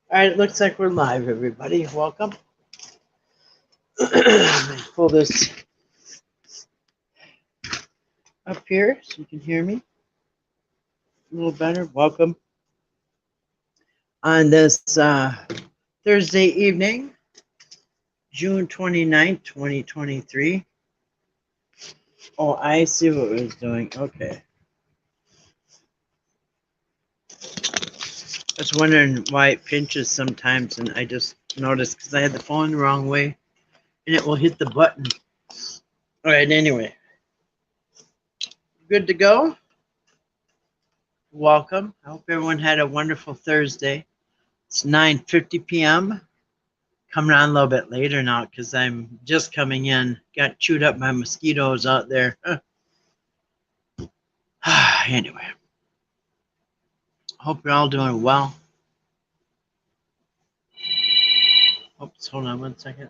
All right, it looks like we're live, everybody. Welcome. Pull this up here so you can hear me a little better. Welcome on this Thursday evening, June 29th, 2023. Oh, I see what it was doing. Okay. I was wondering why it pinches sometimes, and I just noticed because I had the phone the wrong way, and it will hit the button. All right, anyway. Good to go. Welcome. I hope everyone had a wonderful Thursday. It's 9:50 p.m. Coming on a little bit later now because I'm just coming in. Got chewed up by mosquitoes out there. Anyway, hope you're all doing well. Oops, hold on one second.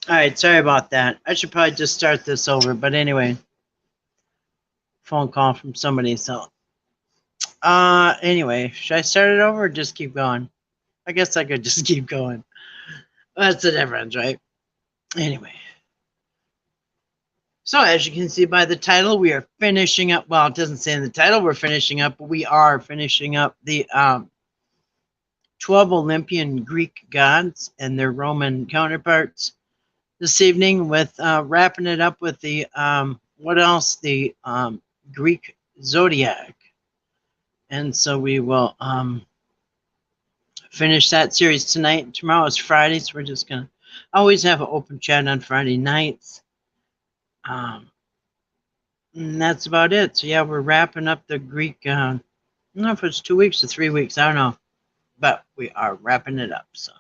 All right, sorry about that. I should probably just start this over. But anyway, phone call from somebody. So, anyway, should I start it over or just keep going? I guess I could just keep going. That's the difference, right? Anyway. So as you can see by the title, we are finishing up. Well, it doesn't say in the title we're finishing up, but we are finishing up the 12 Olympian Greek gods and their Roman counterparts this evening with wrapping it up with the, what else? The Greek zodiac. And so we will finish that series tonight. Tomorrow is Friday, so we're just going to always have an open chat on Friday nights. And that's about it. So yeah, we're wrapping up the Greek. I don't know if it's 2 weeks or 3 weeks. I don't know, but we are wrapping it up. So,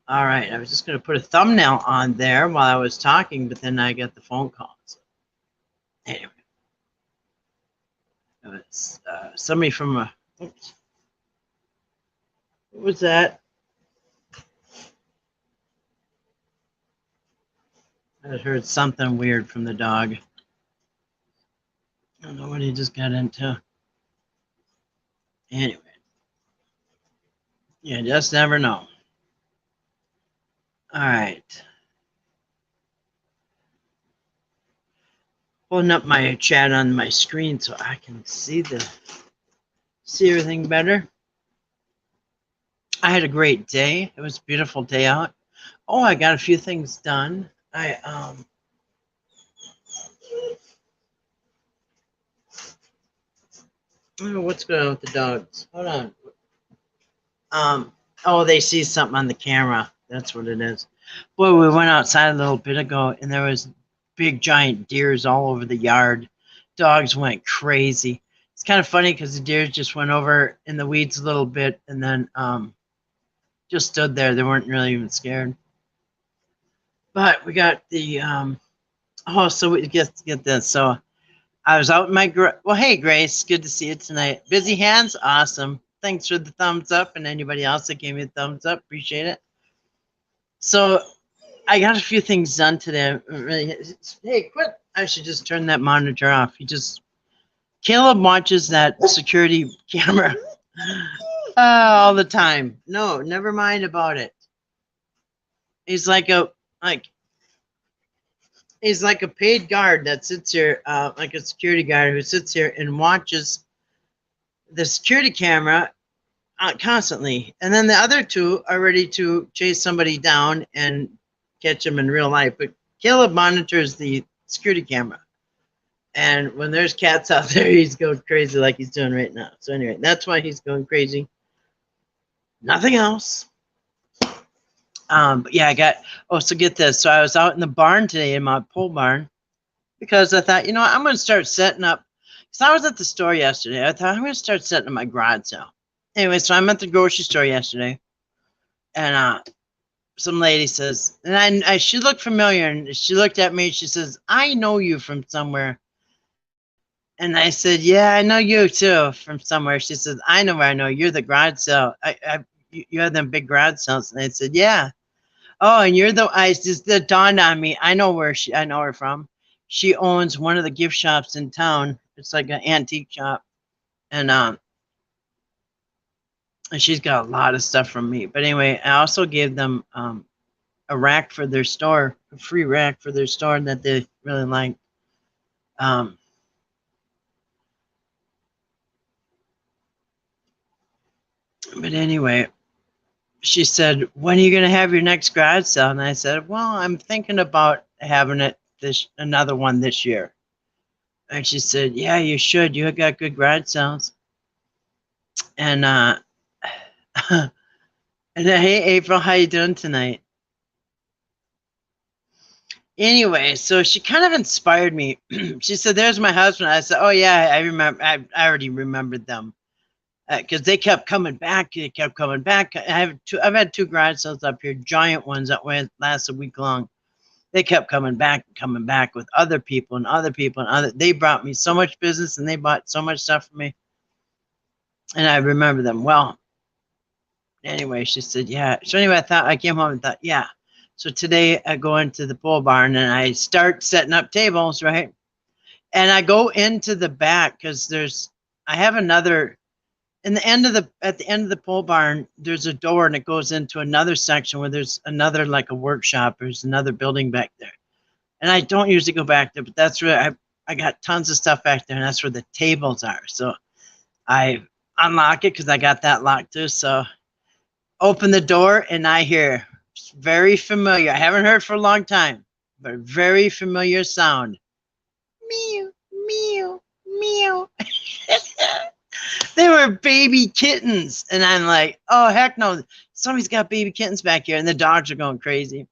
all right. I was just going to put a thumbnail on there while I was talking, but then I got the phone call. So, anyway, it was somebody from a. Oops, what was that? I heard something weird from the dog. I don't know what he just got into. Anyway, you just never know. All right. Pulling up my chat on my screen so I can see everything better. I had a great day. It was a beautiful day out. Oh, I got a few things done. I don't know what's going on with the dogs. Hold on. Oh, they see something on the camera. That's what it is. Boy, we went outside a little bit ago, and there was big giant deers all over the yard. Dogs went crazy. It's kind of funny because the deers just went over in the weeds a little bit, and then just stood there. They weren't really even scared. But we got the oh, so we get this. So I was out in my well, hey Grace, good to see you tonight. Busy hands, awesome. Thanks for the thumbs up, and anybody else that gave me a thumbs up, appreciate it. So I got a few things done today. Really, hey, quit! I should just turn that monitor off. Caleb watches that security camera all the time. No, never mind about it. He's like a he's like a paid guard that sits here, like a security guard who sits here and watches the security camera constantly. And then the other two are ready to chase somebody down and catch them in real life. But Caleb monitors the security camera. And when there's cats out there, he's going crazy like he's doing right now. So anyway, that's why he's going crazy. Nothing else. But yeah, I got, oh, so get this. So I was out in the barn today, in my pole barn, because I thought, you know what, I'm going to start setting up, because I was at the store yesterday. I thought I'm going to start setting up my garage sale. Anyway, so I'm at the grocery store yesterday, and some lady says, and she looked familiar, and she looked at me, and she says, I know you from somewhere. And I said, yeah, I know you too from somewhere. She says, I know where I know. You're the garage sale. You have them big garage sales. And I said, yeah. Oh, and you're I just, that dawned on me. I know her from. She owns one of the gift shops in town. It's like an antique shop. And she's got a lot of stuff from me. But anyway, I also gave them a rack for their store, a free rack for their store that they really liked. But anyway, she said, when are you going to have your next garage sale? And I said, well, I'm thinking about having it another one this year. And she said, yeah, you should. You got good garage sales. And and hey, April, how you doing tonight? Anyway, so she kind of inspired me. She said, there's my husband. I said, oh, yeah, I remember. I already remembered them. Because they kept coming back. They kept coming back. I've had two garage sales up here, giant ones that last a week long. They kept coming back with other people and other people and other. They brought me so much business and they bought so much stuff for me. And I remember them well. Anyway, she said, yeah. So anyway, I came home and thought, yeah. So today I go into the pole barn and I start setting up tables, right? And I go into the back because I have another. At the end of the pole barn, there's a door and it goes into another section where there's another, like a workshop. There's another building back there. And I don't usually go back there, but that's where I got tons of stuff back there, and that's where the tables are. So I unlock it because I got that locked too. So open the door and I hear very familiar. I haven't heard for a long time, but very familiar sound. Meow, meow, meow. They were baby kittens. And I'm like, oh, heck no. Somebody's got baby kittens back here. And the dogs are going crazy.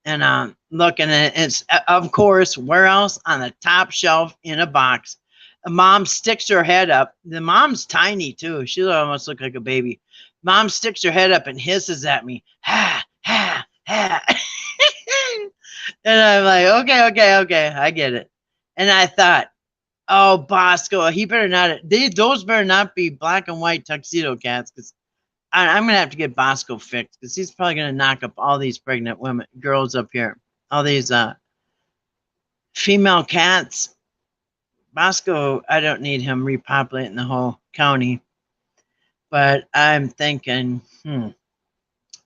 And looking at it, it's, of course, where else? On the top shelf in a box. A mom sticks her head up. The mom's tiny, too. She almost looked like a baby. Mom sticks her head up and hisses at me. Ha, ha, ha. And I'm like, okay, I get it. And I thought, oh, Bosco, he better not. Those better not be black and white tuxedo cats, because I'm gonna have to get Bosco fixed, because he's probably gonna knock up all these pregnant girls up here, all these female cats. Bosco, I don't need him repopulating the whole county, but I'm thinking,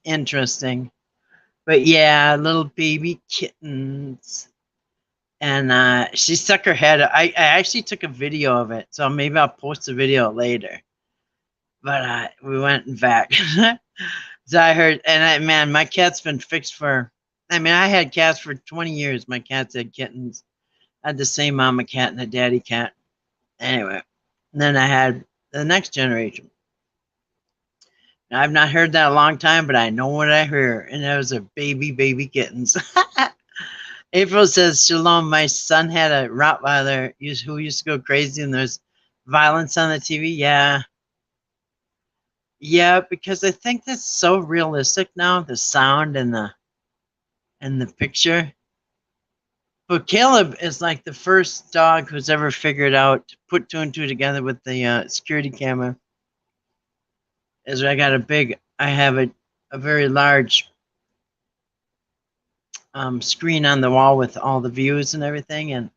interesting. But yeah, little baby kittens. And she stuck her head. I actually took a video of it, so maybe I'll post the video later. But we went back. So I heard, and man, my cat's been fixed for. I mean, I had cats for 20 years. My cats had kittens. I had the same mama cat and a daddy cat. Anyway, and then I had the next generation. Now, I've not heard that a long time, but I know what I heard, and those are baby kittens. April says, Shalom, my son had a Rottweiler who used to go crazy, and there's violence on the TV. Yeah. Yeah, because I think that's so realistic now, the sound and the picture. But Caleb is like the first dog who's ever figured out to put two and two together with the security camera. Is I have a very large screen on the wall with all the views and everything, and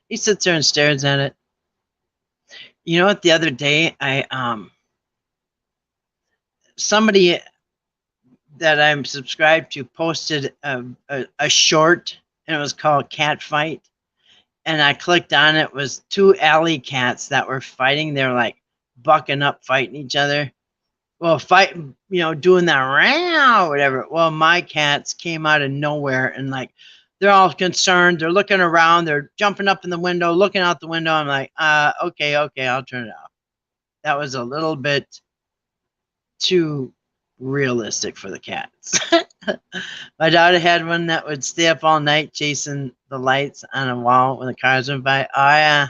he sits there and stares at it. You know what? The other day, somebody that I'm subscribed to posted a short, and it was called Cat Fight. And I clicked on it. It was two alley cats that were fighting. They're like bucking up, fighting each other. Well, fighting, doing that row, whatever. Well, my cats came out of nowhere and like they're all concerned. They're looking around. They're jumping up in the window, looking out the window. I'm like, okay, I'll turn it off. That was a little bit too realistic for the cats. My daughter had one that would stay up all night chasing the lights on a wall when the cars went by. Oh, yeah.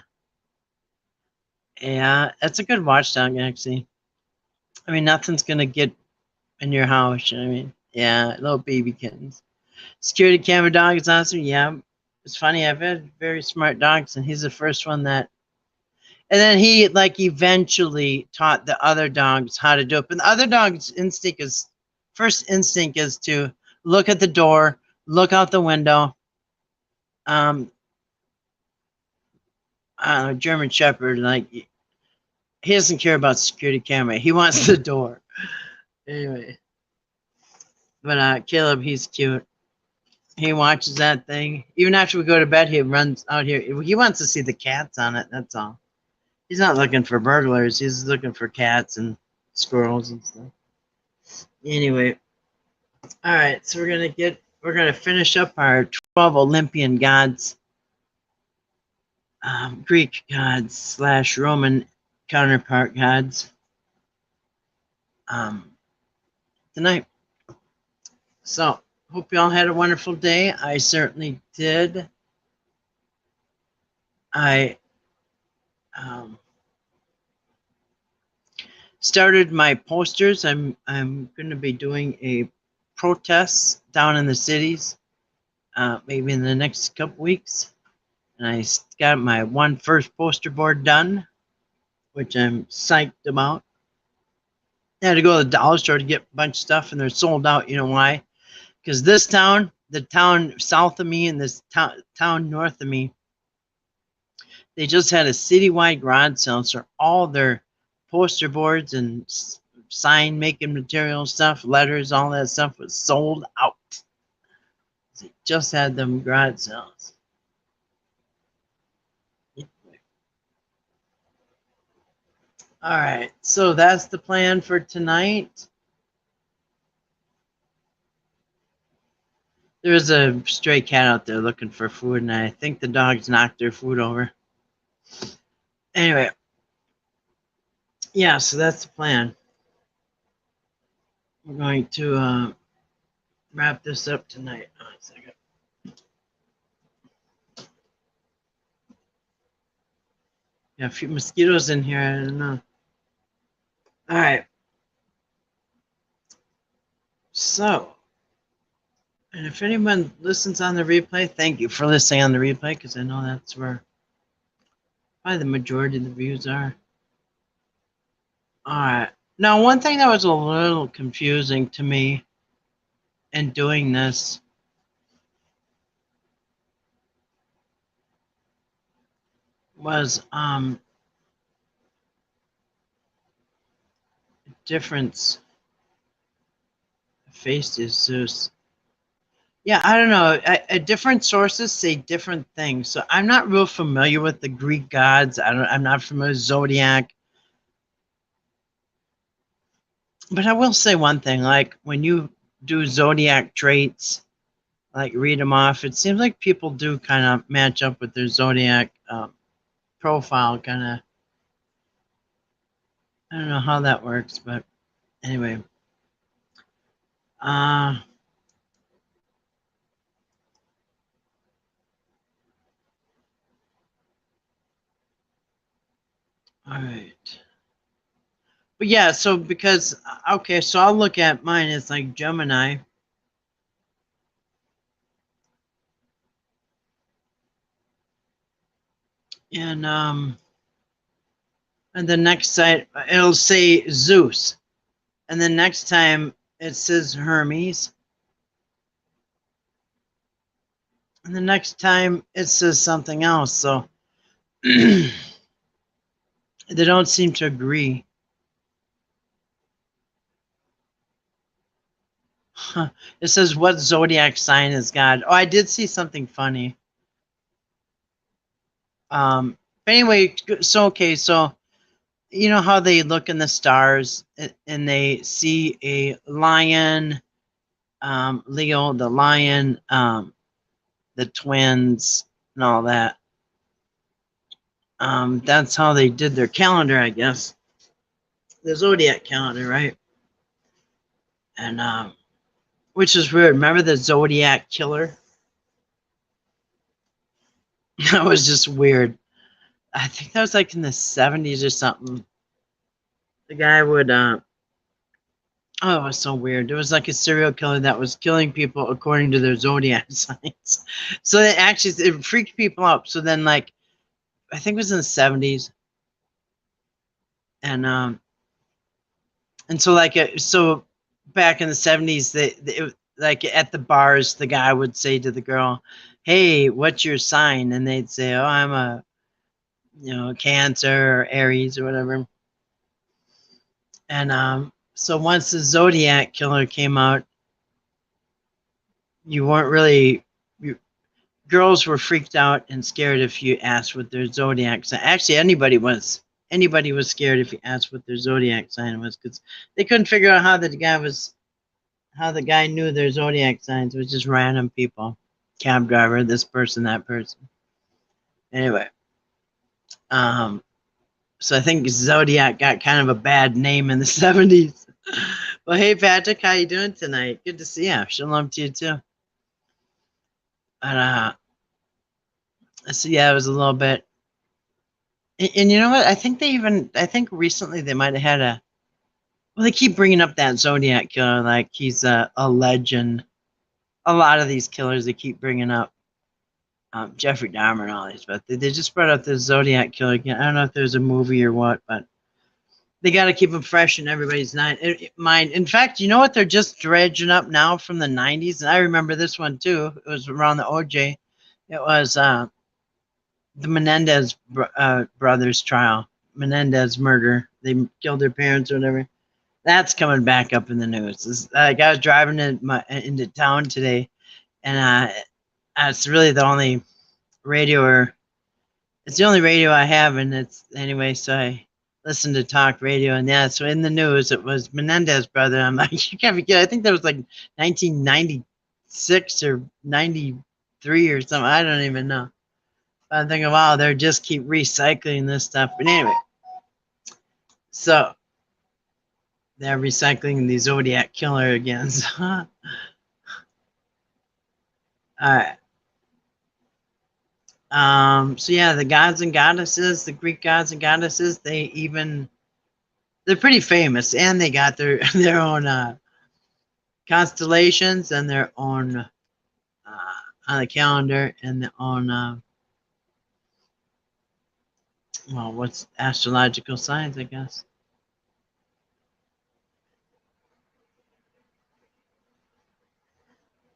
Yeah, that's a good watchdog, actually. I mean, nothing's going to get in your house. I mean, yeah, little baby kittens. Security camera dog is awesome. Yeah, it's funny. I've had very smart dogs, and he's the first one that. And then he eventually taught the other dogs how to do it. But the other dog's first instinct is to look at the door, look out the window. I don't know, German Shepherd, he doesn't care about security camera. He wants the door. Anyway. But Caleb, he's cute. He watches that thing. Even after we go to bed, he runs out here. He wants to see the cats on it, that's all. He's not looking for burglars. He's looking for cats and squirrels and stuff. Anyway. All right, so we're gonna finish up our 12 Olympian gods. Greek gods / Roman counterpart gods tonight. So, hope you all had a wonderful day. I certainly did. I started my posters. I'm going to be doing a protest down in the cities, maybe in the next couple weeks. And I got my first poster board done, which I'm psyched about. I had to go to the dollar store to get a bunch of stuff, and they're sold out. You know why? Because this town, the town south of me, and this town north of me, they just had a citywide garage sale, so all their poster boards and sign making material stuff, letters, all that stuff was sold out. They just had them garage sales. All right, so that's the plan for tonight. There's a stray cat out there looking for food, and I think the dogs knocked their food over. Anyway, yeah, so that's the plan. We're going to wrap this up tonight. Oh, a second. Yeah, a few mosquitoes in here. I don't know. All right. So, and if anyone listens on the replay, thank you for listening on the replay, because I know that's where probably the majority of the views are. All right. Now, one thing that was a little confusing to me in doing this was difference. Faces. Just, yeah, I don't know. Different sources say different things, so I'm not real familiar with the Greek gods. I'm not familiar with zodiac. But I will say one thing, like when you do zodiac traits, like read them off, it seems like people do kind of match up with their zodiac profile, kind of. I don't know how that works, but anyway. All right. But yeah, so because okay, so I'll look at mine. It's like Gemini, and the next site it'll say Zeus, and the next time it says Hermes, and the next time it says something else. So they don't seem to agree. Huh. It says what zodiac sign is God? Oh, I did see something funny. But anyway, so okay, so you know how they look in the stars and they see a lion, Leo, the lion, the twins, and all that. That's how they did their calendar, I guess. The zodiac calendar, right? And which is weird. Remember the Zodiac killer? That was just weird. I think that was like in the 70s or something. The guy would oh, it was so weird. It was like a serial killer that was killing people according to their zodiac signs. So it actually it freaked people out. So then like I think it was in the 70s. And so like so back in the 70s like at the bars the guy would say to the girl, "Hey, what's your sign?" And they'd say, "Oh, I'm a Cancer or Aries or whatever." And so once the Zodiac killer came out, you weren't really girls were freaked out and scared if you asked what their zodiac sign. Actually, anybody was scared if you asked what their zodiac sign was because they couldn't figure out how the guy knew their zodiac signs. It was just random people, cab driver, this person, that person. Anyway, so I think zodiac got kind of a bad name in the 70s. Well, hey Patrick, how you doing tonight? Good to see you. Shalom to you too. But so yeah, it was a little bit. And you know what? I think recently they might have had a. Well, they keep bringing up that Zodiac killer like he's a legend. A lot of these killers they keep bringing up Jeffrey Dahmer and all these, but they just brought up the Zodiac killer again. I don't know if there's a movie or what, but they got to keep them fresh in everybody's mind. In fact, you know what? They're just dredging up now from the 90s, and I remember this one too. It was around the OJ. It was the Menendez brothers trial, Menendez murder. They killed their parents or whatever. That's coming back up in the news. Like I was driving into town today, and it's really the only radio, or it's the only radio I have, and it's anyway. So I listened to talk radio, and yeah, so in the news it was Menendez brother. I'm like, you can't be kidding. I think that was like 1996 or 93 or something. I don't even know. I'm thinking, wow, they're just keep recycling this stuff. But anyway, so they're recycling the Zodiac killer again. So, all right. So yeah, the gods and goddesses, the Greek gods and goddesses, they're pretty famous, and they got their own constellations and their own on the calendar and their own well, what's astrological signs, I guess.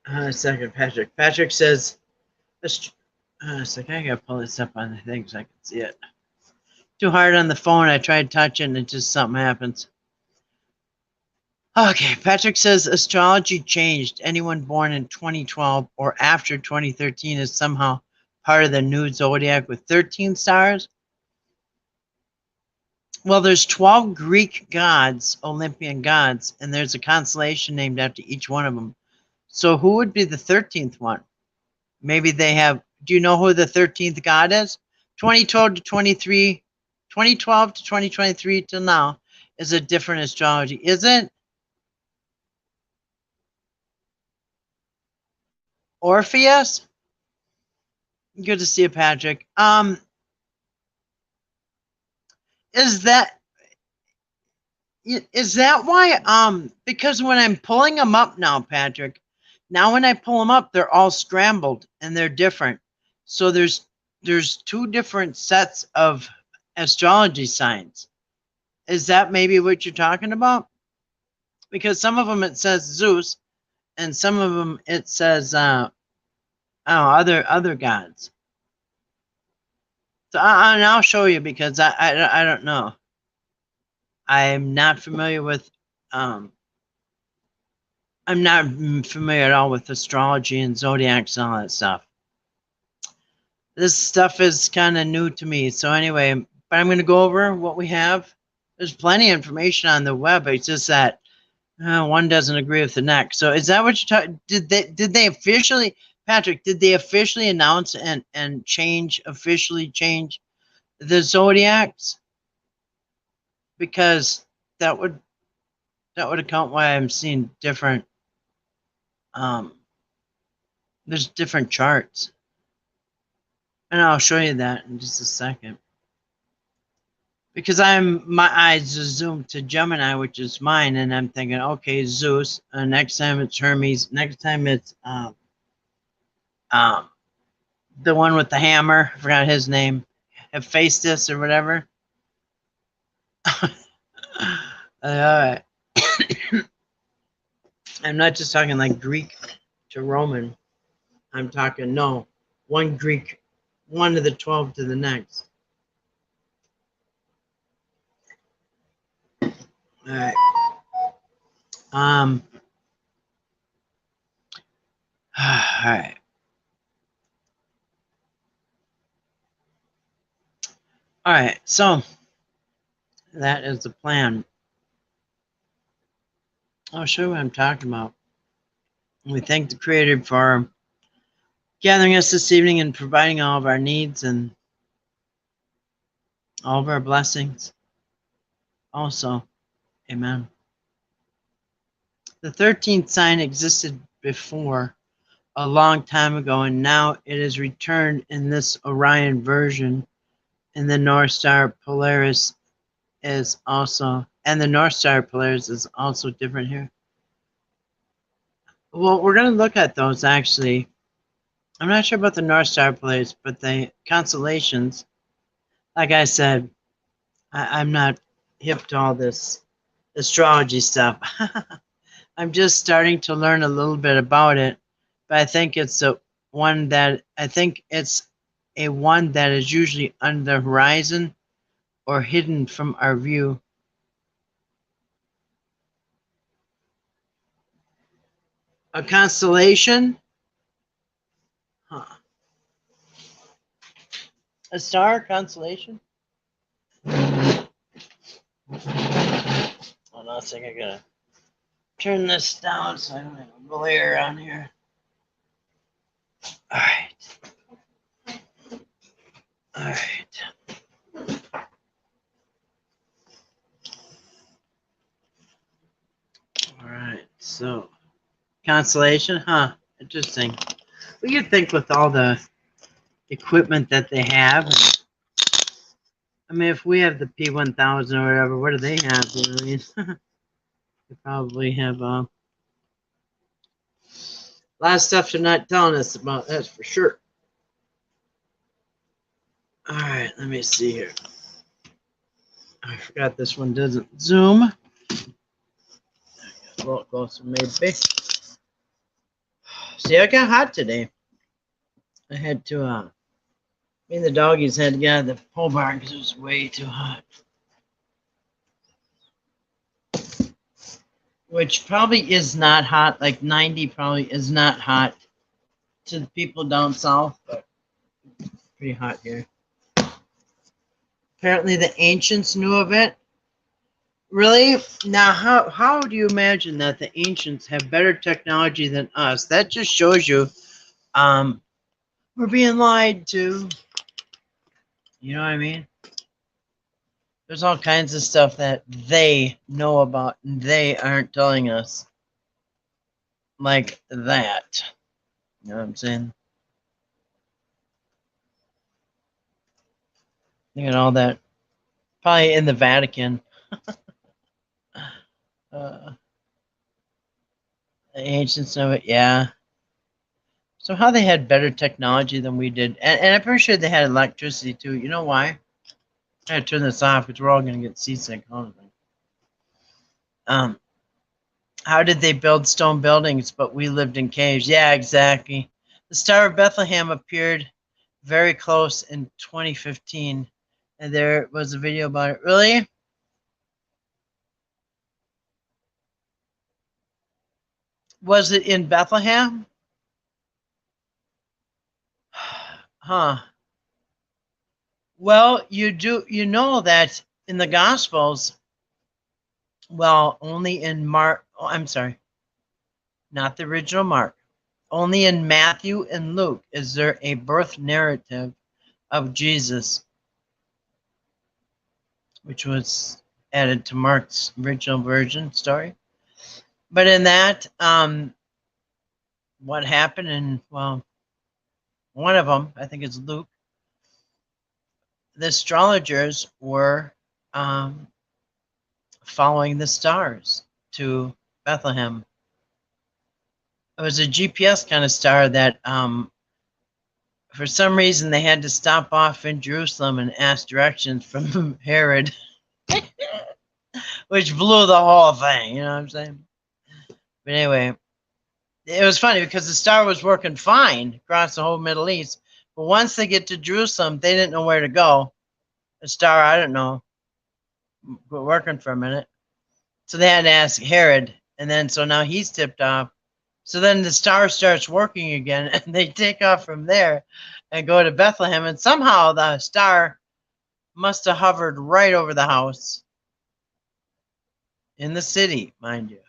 A second, Patrick. Patrick says, it's like I gotta pull this up on the thing so I can see it. Too hard on the phone. I tried touching, and just something happens. Okay, Patrick says astrology changed. Anyone born in 2012 or after 2013 is somehow part of the new zodiac with 13 stars. Well, there's 12 Greek gods, Olympian gods, and there's a constellation named after each one of them. So who would be the 13th one? Maybe they have, do you know who the 13th god is? 2012 to 23, 2012 to 2023 till now is a different astrology, isn't Orpheus? Good to see you, Patrick. Is that why? Because when I'm pulling them up now, Patrick, now when I pull them up, they're all scrambled and they're different. So there's two different sets of astrology signs. Is that maybe what you're talking about? Because some of them it says Zeus, and some of them it says other gods. So and I'll show you because I don't know. I'm not familiar with I'm not familiar at all with astrology and zodiacs and all that stuff. This stuff is kind of new to me. So anyway, but I'm going to go over what we have. There's plenty of information on the web. It's just that one doesn't agree with the next. So is that what you're talking? Did they officially, Patrick? Did they officially announce and officially change the zodiacs? Because that would account why I'm seeing different. There's different charts, and I'll show you that in just a second. Because my eyes just zoomed to Gemini, which is mine, and I'm thinking, okay, Zeus. Next time it's Hermes. Next time it's the one with the hammer. I forgot his name. Hephaestus or whatever. All right. I'm not just talking like Greek to Roman. I'm talking one Greek, one of the 12 to the next. All right. All right. All right. So that is the plan. I'll show you what I'm talking about. We thank the Creator for gathering us this evening and providing all of our needs and all of our blessings. Also, amen. The 13th sign existed before a long time ago, and now it is returned in this Orion version. And the North Star Polaris is also, and the North Star Polaris is also different here. Well, we're going to look at those actually. I'm not sure about the North Star Polaris, but the constellations, like I said, I'm not hip to all this astrology stuff. I'm just starting to learn a little bit about it, but I think it's a one that is usually on the horizon or hidden from our view. A constellation? Huh. A star constellation? Hold on a second, I gotta turn this down so I don't have a glare on here. All right. All right. All right. So, constellation, huh? Interesting. Well, you'd think with all the equipment that they have. I mean, if we have the P1000 or whatever, what do they have? You know what I mean? They probably have a lot of stuff they're not telling us about, that's for sure. All right, let me see here. I forgot this one doesn't zoom. A little closer, maybe. See, I got hot today. I had to, me and the doggies had to get out of the pole barn because it was way too hot. Which probably is not hot, like 90 probably is not hot to the people down south, but pretty hot here. Apparently the ancients knew of it. Really? Now, how do you imagine that the ancients have better technology than us? That just shows you we're being lied to. You know what I mean? There's all kinds of stuff that they know about and they aren't telling us. Like that. You know what I'm saying? Look at all that. Probably in the Vatican. The ancients know it, yeah. So how they had better technology than we did. And I'm pretty sure they had electricity too. You know why? I gotta turn this off because we're all gonna get seasick, honestly. How did they build stone buildings, but we lived in caves? Yeah, exactly. The Star of Bethlehem appeared very close in 2015, and there was a video about it. Really? Was it in Bethlehem? Huh. Well, you know that in the Gospels, well, only in Mark, oh, I'm sorry, not the original Mark. Only in Matthew and Luke is there a birth narrative of Jesus, which was added to Mark's original version story. But in that, what happened in, well, one of them, I think it's Luke, the astrologers were following the stars to Bethlehem. It was a GPS kind of star that for some reason they had to stop off in Jerusalem and ask directions from Herod, which blew the whole thing, you know what I'm saying? But anyway, it was funny because the star was working fine across the whole Middle East. But once they get to Jerusalem, they didn't know where to go. The star, I don't know, working for a minute. So they had to ask Herod. And then, so now he's tipped off. So then the star starts working again, and they take off from there and go to Bethlehem. And somehow the star must have hovered right over the house in the city, mind you.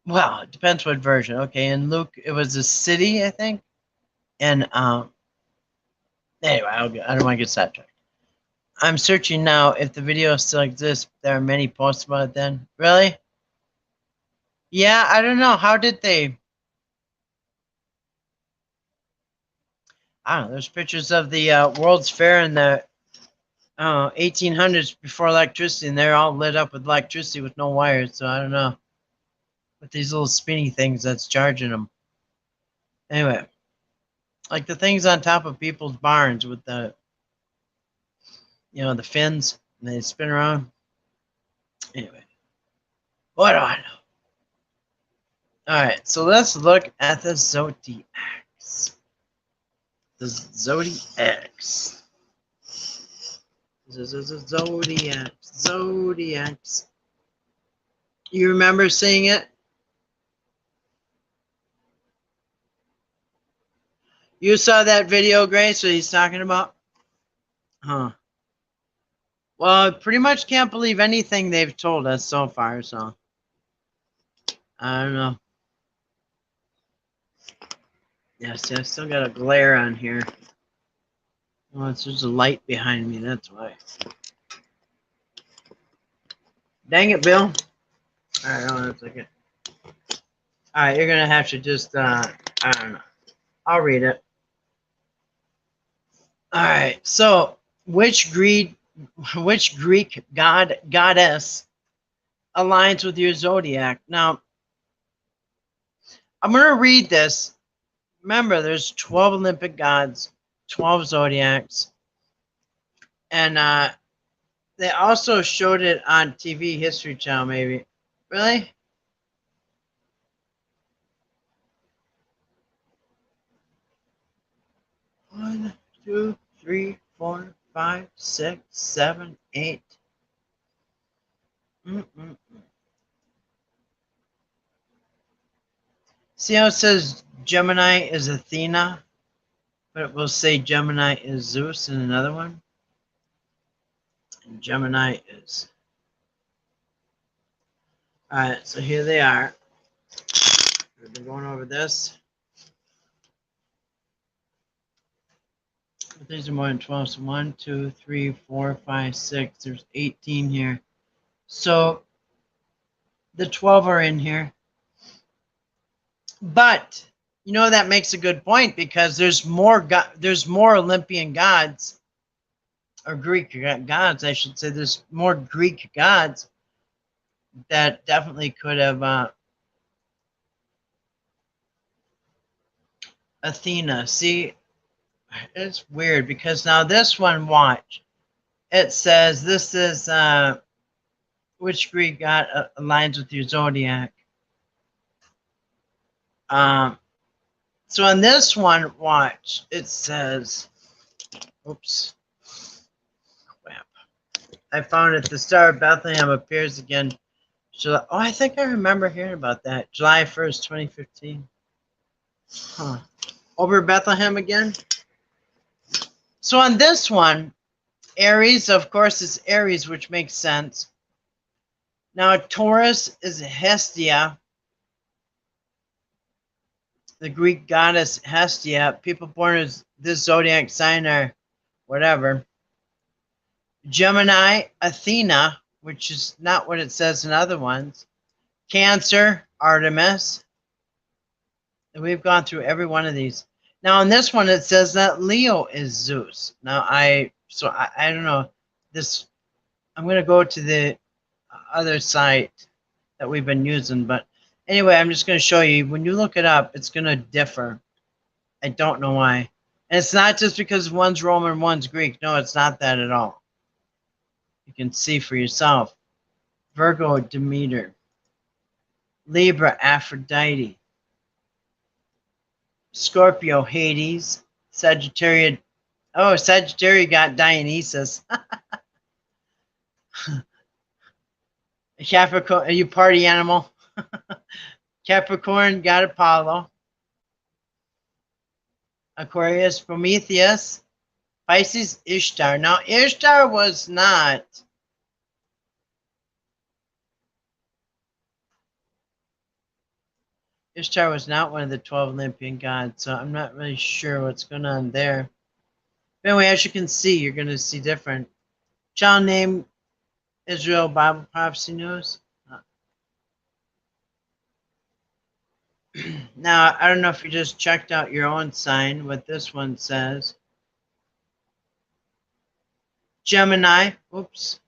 Well, it depends what version. Okay, in Luke, it was a city, I think. And anyway, I don't want to get sidetracked. I'm searching now if the video still exists. There are many posts about it then. Really? Yeah, I don't know. How did they? I don't know. There's pictures of the World's Fair in the 1800s before electricity, and they're all lit up with electricity with no wires. So I don't know. With these little spinny things that's charging them. Anyway, like the things on top of people's barns with the, the fins, and they spin around. Anyway, what do I know? All right, so let's look at the zodiacs. The zodiacs. Zodiacs. You remember seeing it? You saw that video, Grace, what he's talking about? Huh. Well, I pretty much can't believe anything they've told us so far, so I don't know. Yes, I still got a glare on here. Oh, it's just a light behind me, that's why. Dang it, Bill. Alright, hold on a second. Alright, you're gonna have to just, I don't know. I'll read it. Alright, so which Greek goddess aligns with your zodiac? Now, I'm going to read this. Remember, there's 12 Olympic gods, 12 zodiacs, and they also showed it on TV History Channel, maybe. Really? One, two, three, 4, 5, 6, 7, 8. See how it says Gemini is Athena, but it will say Gemini is Zeus in another one? And Gemini is. All right, so here they are. We've been going over this. But these are more than 12. So 1, 2, 3, 4, 5, 6. There's 18 here. So the 12 are in here. But you know that makes a good point because there's more Olympian gods or Greek gods, I should say. There's more Greek gods that definitely could have Athena. See, it's weird because now this one, watch. It says this is which Greek god aligns with your zodiac. So on this one, watch. It says, oops, crap. I found it. The Star of Bethlehem appears again. July, oh, I think I remember hearing about that. July 1st, 2015. Huh. Over Bethlehem again. So on this one, Aries, of course, is Aries, which makes sense. Now, Taurus is Hestia, the Greek goddess Hestia. People born as this zodiac sign are whatever. Gemini, Athena, which is not what it says in other ones. Cancer, Artemis. And we've gone through every one of these. Now, in this one, it says that Leo is Zeus. Now, I don't know. This, I'm going to go to the other site that we've been using. But anyway, I'm just going to show you. When you look it up, it's going to differ. I don't know why. And it's not just because one's Roman, one's Greek. No, it's not that at all. You can see for yourself. Virgo, Demeter. Libra, Aphrodite. Scorpio, Hades. Sagittarius. Oh, Sagittarius got Dionysus. Capricorn, are you party animal? Capricorn got Apollo. Aquarius, Prometheus. Pisces, Ishtar. Now, Ishtar was not. Ishtar was not one of the 12 Olympian gods, so I'm not really sure what's going on there. But anyway, as you can see, you're going to see different. Child name, Israel Bible Prophecy News. Now, I don't know if you just checked out your own sign, what this one says. Gemini, oops.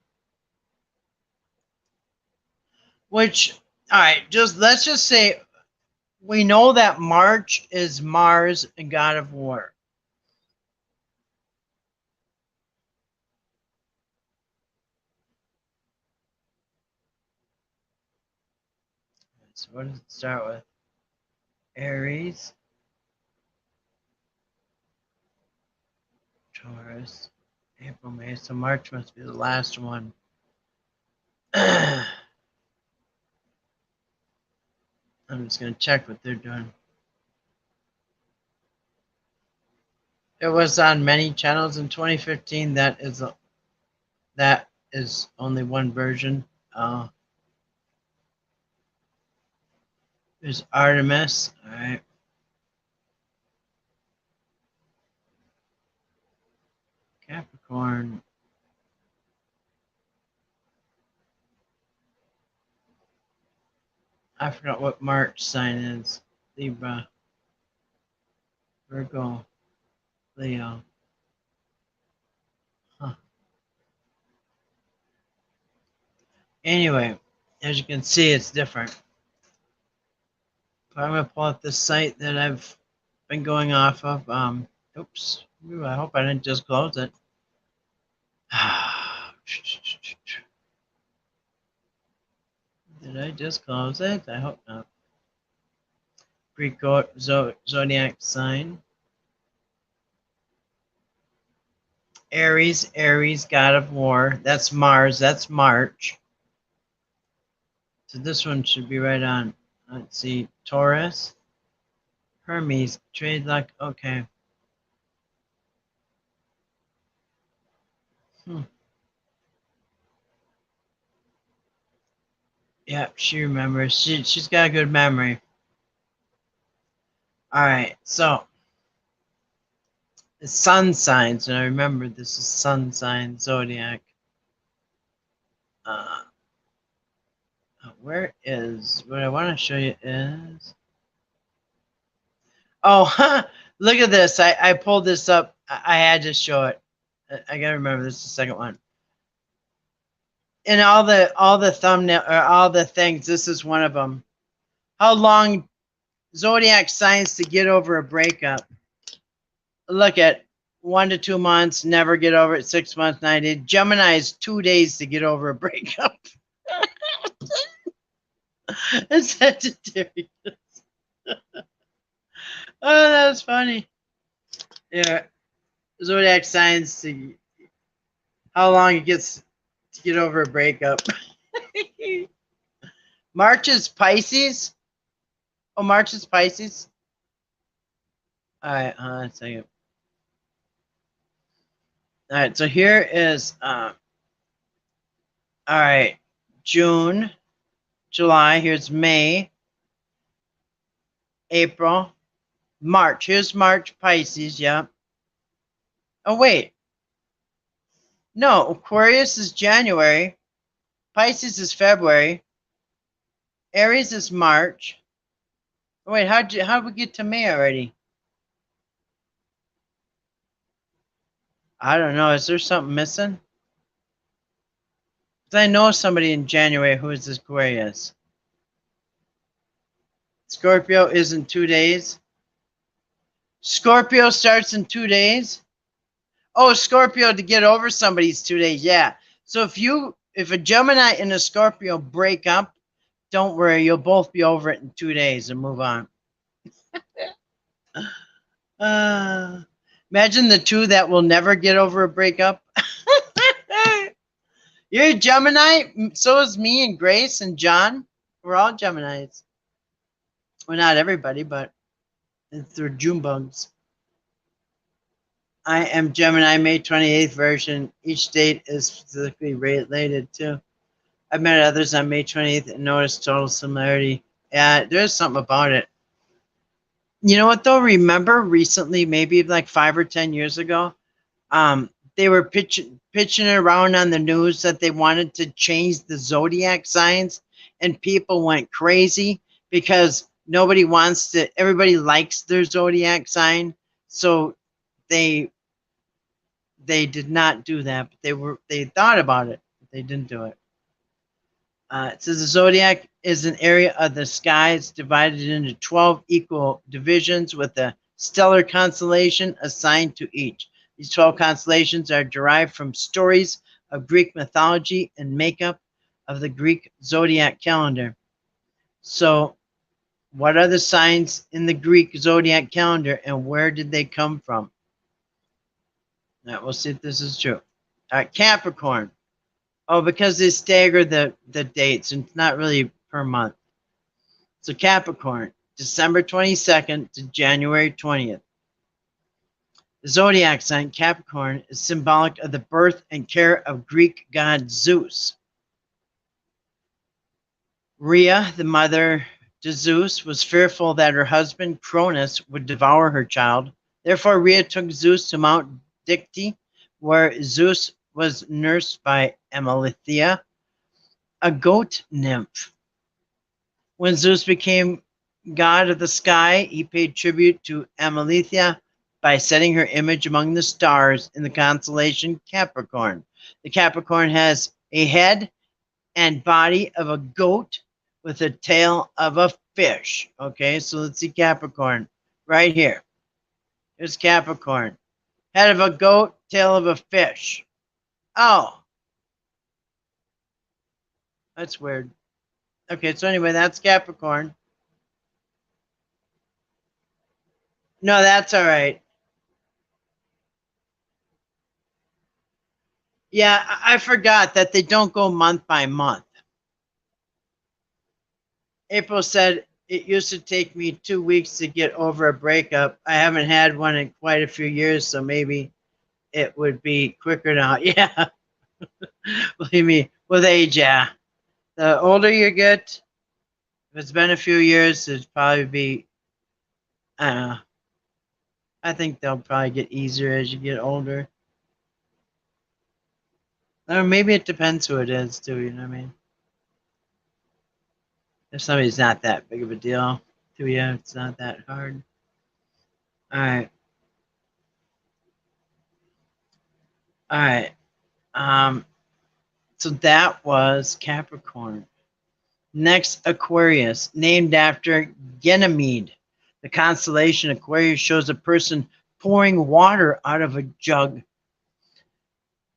Which, all right, let's just say we know that March is Mars and god of war. So what does it start with? Aries, Taurus, April, May. So March must be the last one. I'm just going to check what they're doing. It was on many channels in 2015. That is only one version. There's Artemis. All right. Capricorn. I forgot what March sign is. Libra. Virgo. Leo. Huh. Anyway, as you can see, it's different. I'm going to pull up the site that I've been going off of. Oops. Ooh, I hope I didn't just close it. Did I just close it? I hope not. Greek zodiac sign. Aries, god of war. That's Mars. That's March. So this one should be right on. Let's see. Taurus. Hermes. Trade luck. Okay. Yeah, she remembers. She's got a good memory. All right, so the sun signs, and I remember this is sun sign zodiac. Uh, where is what I want to show you is. Oh, look at this! I pulled this up. I had to show it. I gotta remember this is the second one. In all the thumbnail or all the things, this is one of them. How long zodiac signs to get over a breakup? Look at 1 to 2 months, never get over it. 6 months, 90. Gemini's 2 days to get over a breakup. And Sagittarius. Oh, that was funny. Yeah, zodiac signs to how long it gets to get over a breakup. March is Pisces. Oh, March is Pisces. All right, hold on a second. All right, so here is all right, June, July. Here's May, April, March. Here's March, Pisces. Yeah. Oh wait, no, Aquarius is January. Pisces is February. Aries is March. Oh, wait, how'd we get to May already? I don't know. Is there something missing? I know somebody in January who is Aquarius. Scorpio is in 2 days. Scorpio starts in 2 days. Oh, Scorpio to get over somebody's 2 days. Yeah. So if a Gemini and a Scorpio break up, don't worry, you'll both be over it in 2 days and move on. Imagine the two that will never get over a breakup. You're a Gemini, so is me and Grace and John. We're all Geminis. Well, not everybody, but they're June bugs. I am Gemini, May 28th version. Each date is specifically related to. I've met others on May 28th and noticed total similarity. Yeah, there's something about it. You know what, though? Remember recently, maybe like 5 or 10 years ago, they were pitching around on the news that they wanted to change the zodiac signs, and people went crazy because everybody likes their zodiac sign, so they did not do that, but they thought about it, but they didn't do it. It says the zodiac is an area of the sky. It's divided into 12 equal divisions with a stellar constellation assigned to each. These 12 constellations are derived from stories of Greek mythology and makeup of the Greek zodiac calendar. So, what are the signs in the Greek zodiac calendar and where did they come from? Now, we'll see if this is true. Capricorn. Oh, because they stagger the dates, and it's not really per month. So Capricorn, December 22nd to January 20th. The zodiac sign Capricorn is symbolic of the birth and care of Greek god Zeus. Rhea, the mother to Zeus, was fearful that her husband Cronus would devour her child. Therefore, Rhea took Zeus to Mount Dicte, where Zeus was nursed by Amalthea, a goat nymph. When Zeus became god of the sky, he paid tribute to Amalthea by setting her image among the stars in the constellation Capricorn. The Capricorn has a head and body of a goat with a tail of a fish. Okay, so let's see Capricorn right here. Here's Capricorn. Head of a goat, tail of a fish. Oh, that's weird. Okay, so anyway, that's Capricorn. No, that's all right. Yeah, I forgot that they don't go month by month. April said, it used to take me 2 weeks to get over a breakup. I haven't had one in quite a few years, so maybe it would be quicker now. Yeah. Believe me, with age, yeah. The older you get, if it's been a few years, it'd probably be, I don't know. I think they'll probably get easier as you get older. Or maybe it depends who it is, too, you know what I mean? If somebody's not that big of a deal to you, it's not that hard. All right. All right. So that was Capricorn. Next, Aquarius, named after Ganymede. The constellation Aquarius shows a person pouring water out of a jug.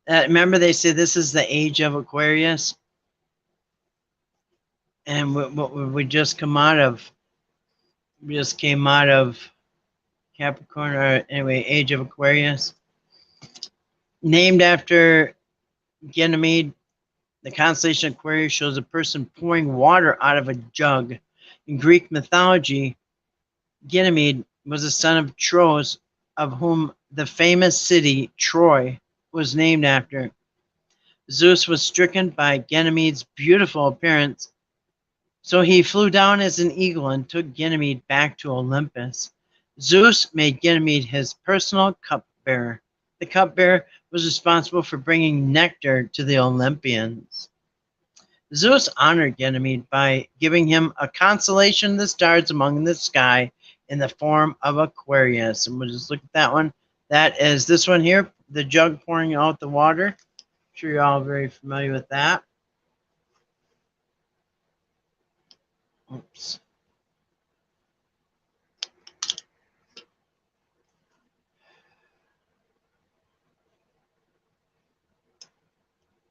Remember, they say this is the age of Aquarius, and we just come out of. We just came out of Capricorn, or anyway, age of Aquarius. Named after Ganymede, the constellation Aquarius shows a person pouring water out of a jug. In Greek mythology, Ganymede was the son of Tros, of whom the famous city Troy was named after. Zeus was stricken by Ganymede's beautiful appearance, so he flew down as an eagle and took Ganymede back to Olympus. Zeus made Ganymede his personal cupbearer. The cupbearer was responsible for bringing nectar to the Olympians. Zeus honored Ganymede by giving him a constellation of the stars among the sky in the form of Aquarius. And we'll just look at that one. That is this one here, the jug pouring out the water. I'm sure you're all very familiar with that. Oops.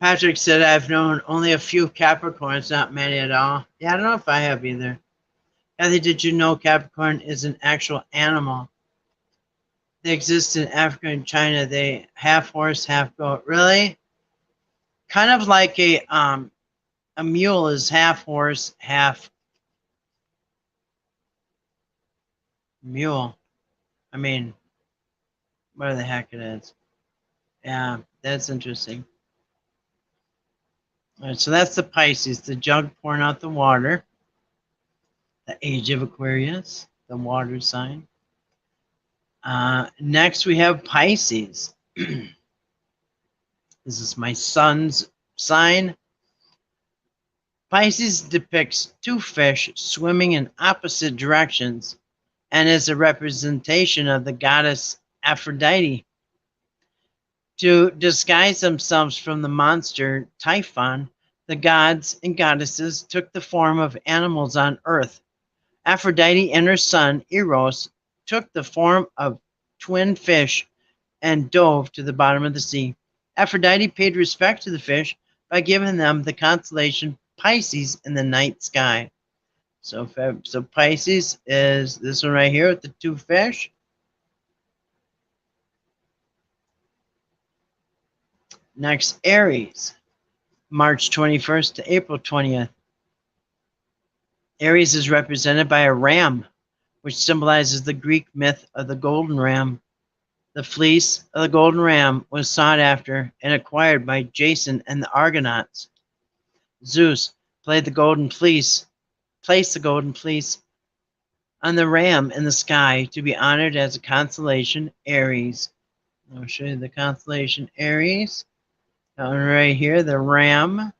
Patrick said, I've known only a few Capricorns, not many at all. Yeah, I don't know if I have either. Kathy, did you know Capricorn is an actual animal? They exist in Africa and China. They half horse, half goat. Really? Kind of like a mule is half horse, half mule. I mean, where the heck it is. Yeah, that's interesting. All right, so that's the Pisces, the jug pouring out the water. The age of Aquarius, the water sign. Next, we have Pisces. This is my sun's sign. Pisces depicts two fish swimming in opposite directions and is a representation of the goddess Aphrodite. To disguise themselves from the monster Typhon, the gods and goddesses took the form of animals on earth. Aphrodite and her son, Eros, took the form of twin fish and dove to the bottom of the sea. Aphrodite paid respect to the fish by giving them the constellation Pisces in the night sky. So Pisces is this one right here with the two fish. Next, Aries, March 21st to April 20th. Aries is represented by a ram, which symbolizes the Greek myth of the golden ram. The fleece of the golden ram was sought after and acquired by Jason and the Argonauts. Zeus placed the golden fleece on the ram in the sky to be honored as a constellation Aries. I'll show you the constellation Aries. That one right here, the ram.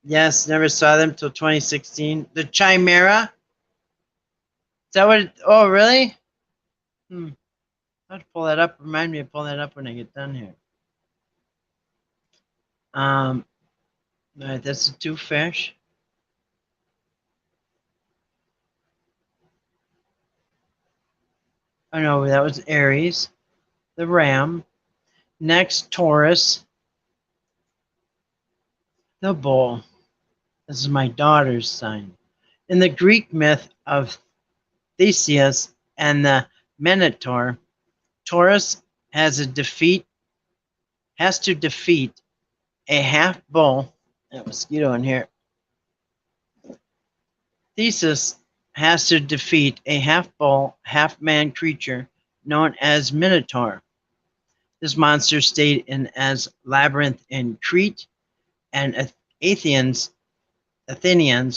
Yes, never saw them till 2016. The Chimera. Is that what? Oh, really? I have to pull that up. Remind me to pull that up when I get done here. All right, that's the two fish. Oh no, that was Aries, the ram. Next, Taurus, the bull. This is my daughter's sign. In the Greek myth of Theseus and the Minotaur, Taurus has to defeat a half bull. That mosquito in here. Theseus has to defeat a half bull, half man creature known as Minotaur. This monster stayed in as labyrinth in Crete and Athenians,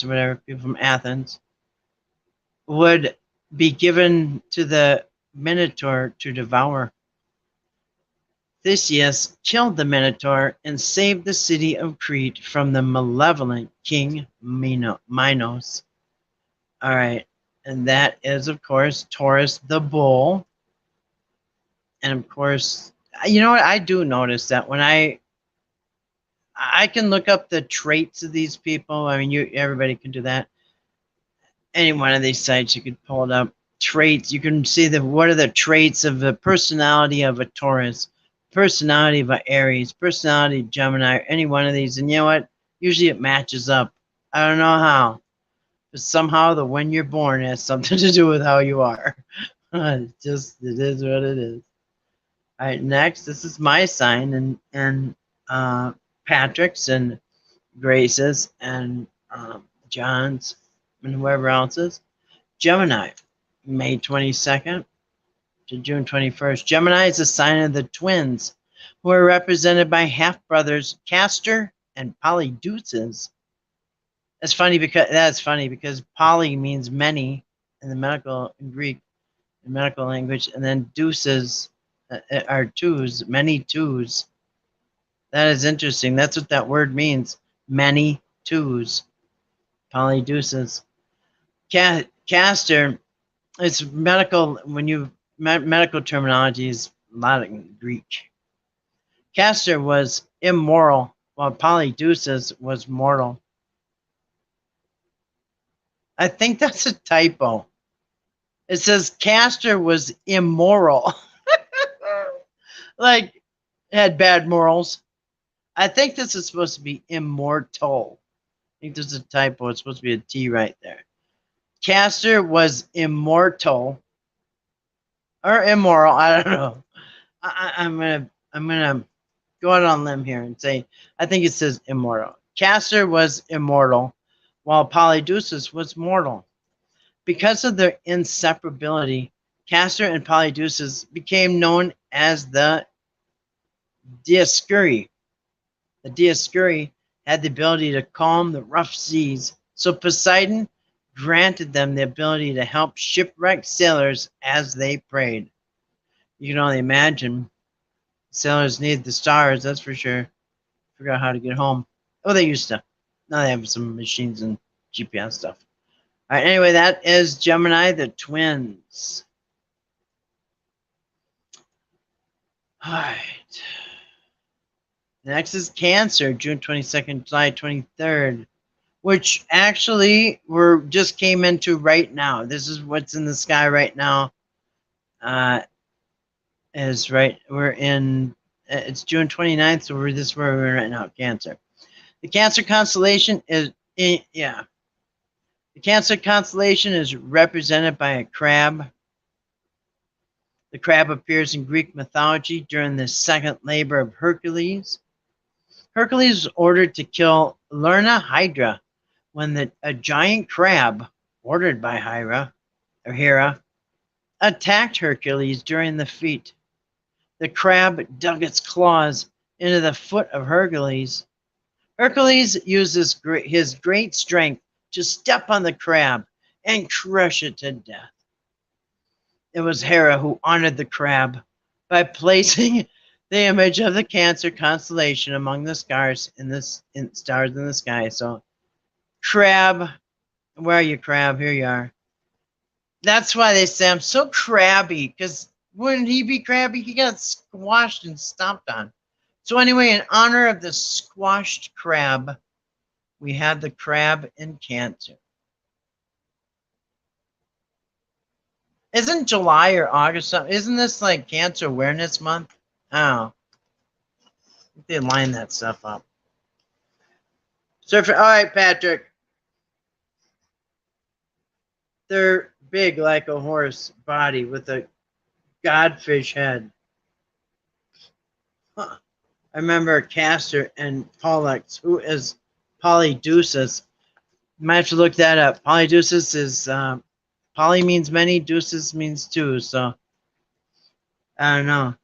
whatever, people from Athens, would be given to the Minotaur to devour. Theseus killed the Minotaur and saved the city of Crete from the malevolent King Minos. All right, and that is, of course, Taurus the bull. And of course, you know what? I do notice that when I can look up the traits of these people. I mean, everybody can do that. Any one of these sites, you could pull it up. Traits. You can see what are the traits of the personality of a Taurus, personality of an Aries, personality of Gemini, any one of these. And you know what? Usually it matches up. I don't know how, but somehow the when you're born has something to do with how you are. It is what it is. All right, next, this is my sign and Patrick's and Grace's and John's and whoever else's. Gemini, May 22nd to June 21st. Gemini is a sign of the twins, who are represented by half-brothers Castor and Polydeuces. That's funny because poly means many in the Greek medical language, and then deuces are twos, many twos. That is interesting. That's what that word means. Many twos. Polydeuces. Castor, it's medical, medical terminology is a lot of Greek. Castor was immoral, while Polydeuces was mortal. I think that's a typo. It says Castor was immoral. Like, had bad morals. I think this is supposed to be immortal. I think there's a typo. It's supposed to be a T right there. Castor was immortal or immoral. I don't know. I'm gonna go out on a limb here and say I think it says immortal. Castor was immortal, while Polydeuces was mortal. Because of their inseparability, Castor and Polydeuces became known as the Dioscuri. The Dioscuri had the ability to calm the rough seas, so Poseidon granted them the ability to help shipwrecked sailors as they prayed. You can only imagine. Sailors need the stars, that's for sure. Figure out how to get home. Oh, they used to. Now they have some machines and GPS stuff. All right, anyway, that is Gemini, the twins. All right. Next is Cancer, June 22nd, July 23rd, which actually just came into right now. This is what's in the sky right now. We're in, it's June 29th, so this is where we're right now, Cancer. The Cancer constellation is, the Cancer constellation is represented by a crab. The crab appears in Greek mythology during the second labor of Hercules. Hercules was ordered to kill Lerna Hydra when a giant crab, ordered by Hera, attacked Hercules during the feat. The crab dug its claws into the foot of Hercules. Hercules uses his great strength to step on the crab and crush it to death. It was Hera who honored the crab by placing the image of the Cancer constellation among the stars in the sky. So, crab, where are you, crab? Here you are. That's why they say I'm so crabby, because wouldn't he be crabby? He got squashed and stomped on. So anyway, in honor of the squashed crab, we have the crab in Cancer. Isn't July or August something? Isn't this like Cancer Awareness Month? Oh, they line that stuff up. All right, Patrick. They're big like a horse body with a godfish head. Huh. I remember Castor and Pollux, who is Polydeuces. You might have to look that up. Polydeuces is poly means many, deuces means two. So I don't know.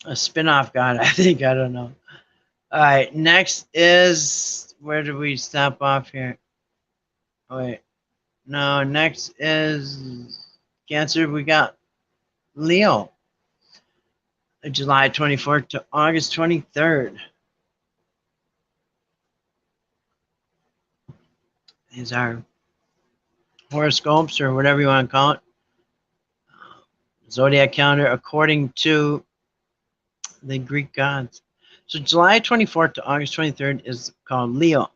A spin-off god, I think. I don't know. All right, next is, where do we stop off here? Oh, wait. No, next is Cancer. We got Leo, July 24th to August 23rd. These are horoscopes, or whatever you want to call it. Zodiac calendar according to the Greek gods. So July 24th to August 23rd is called Leo.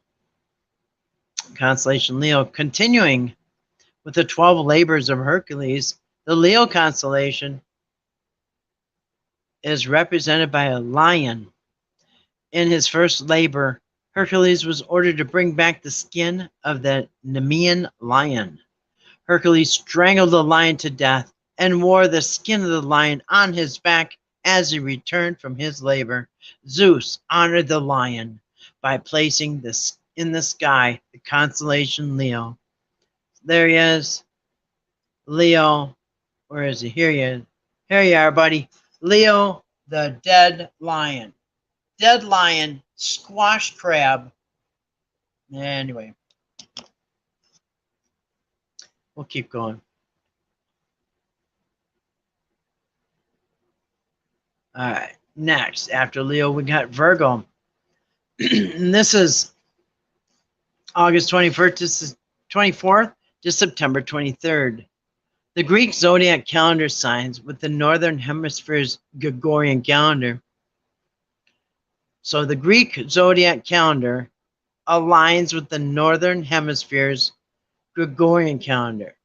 Constellation Leo. Continuing with the 12 labors of Hercules, the Leo constellation is represented by a lion. In his first labor, Hercules was ordered to bring back the skin of the Nemean lion. Hercules strangled the lion to death and wore the skin of the lion on his back as he returned from his labor. Zeus honored the lion by placing this in the sky the constellation Leo. There he is, Leo. Where is he? Here he is. Here you are, buddy. Leo, the dead lion. Dead lion, squash crab. Anyway, we'll keep going. All right. Next, after Leo, we got Virgo. And this is August 24th to September 23rd. The Greek zodiac calendar signs with the Northern Hemisphere's Gregorian calendar. So the Greek zodiac calendar aligns with the Northern Hemisphere's Gregorian calendar.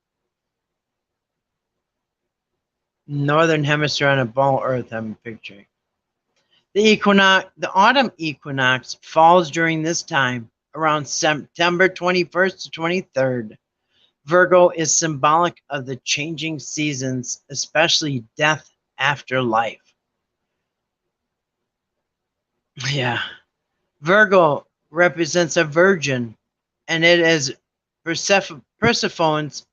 Northern Hemisphere on a ball Earth, I'm picturing. The autumn equinox falls during this time, around September 21st to 23rd. Virgo is symbolic of the changing seasons, especially death after life. Yeah. Virgo represents a virgin, and it is Persephone's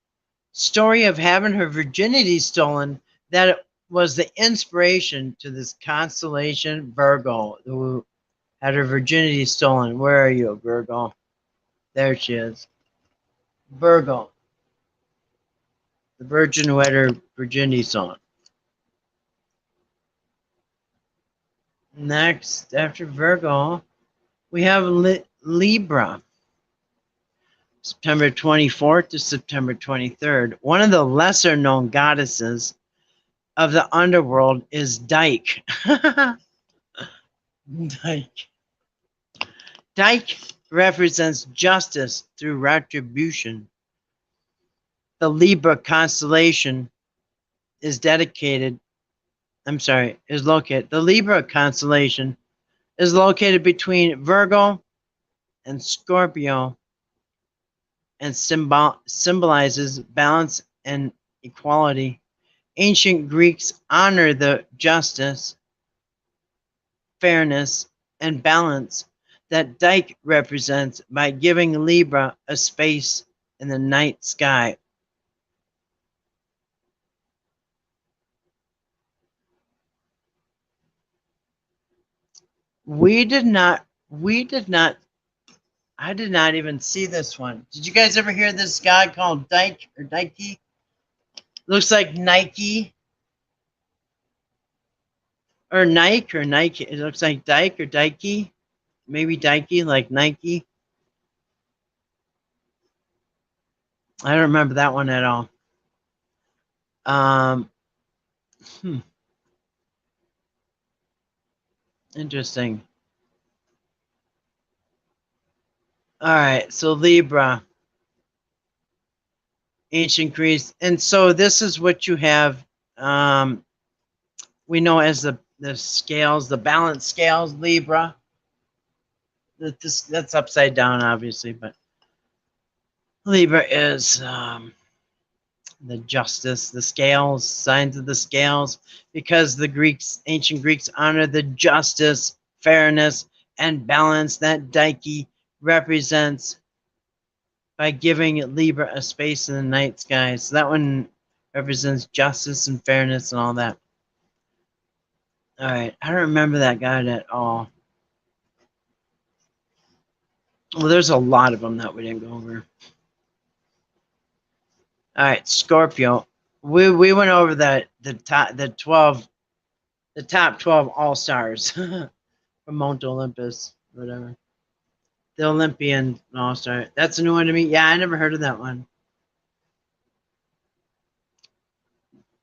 story of having her virginity stolen that was the inspiration to this constellation Virgo, who had her virginity stolen. Where are you, Virgo? There she is. Virgo. The virgin who had her virginity stolen. Next, after Virgo, we have Libra. September 24th to September 23rd. One of the lesser known goddesses of the underworld is Dyke. Dyke. Dyke represents justice through retribution. The Libra constellation is located. The Libra constellation is located between Virgo and Scorpio and symbolizes balance and equality. Ancient Greeks honor the justice, fairness, and balance that Dyke represents by giving Libra a space in the night sky. I did not even see this one. Did you guys ever hear this guy called Dyke or Dikey? Looks like Nike. Or Nike or Nike. It looks like Dyke or Dikey. Maybe Dikey, like Nike. I don't remember that one at all. Interesting. All right, so Libra, ancient Greece, and so this is what you have. We know as the scales, the balance scales, Libra. That's upside down, obviously, but Libra is the justice, the scales, signs of the scales, because the ancient Greeks honor the justice, fairness, and balance that Dike represents by giving Libra a space in the night sky. So that one represents justice and fairness and all that. All right, I don't remember that guy at all. Well, there's a lot of them that we didn't go over. All right, Scorpio. We went over the top 12 all stars from Mount Olympus, whatever. The Olympian all star. That's a new one to me. Yeah, I never heard of that one.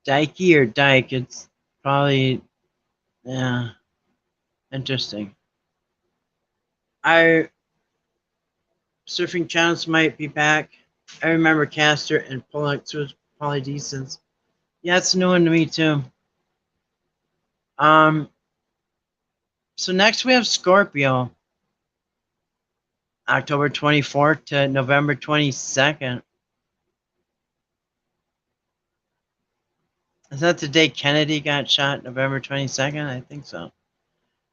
Dikey or Dyke? It's probably, yeah, interesting. Our surfing channels might be back. I remember Castor and Pollux was polydecents. Yeah, it's a new one to me too. Um, so next we have Scorpio, October 24th to November 22nd. Is that the day Kennedy got shot, November 22nd? I think so.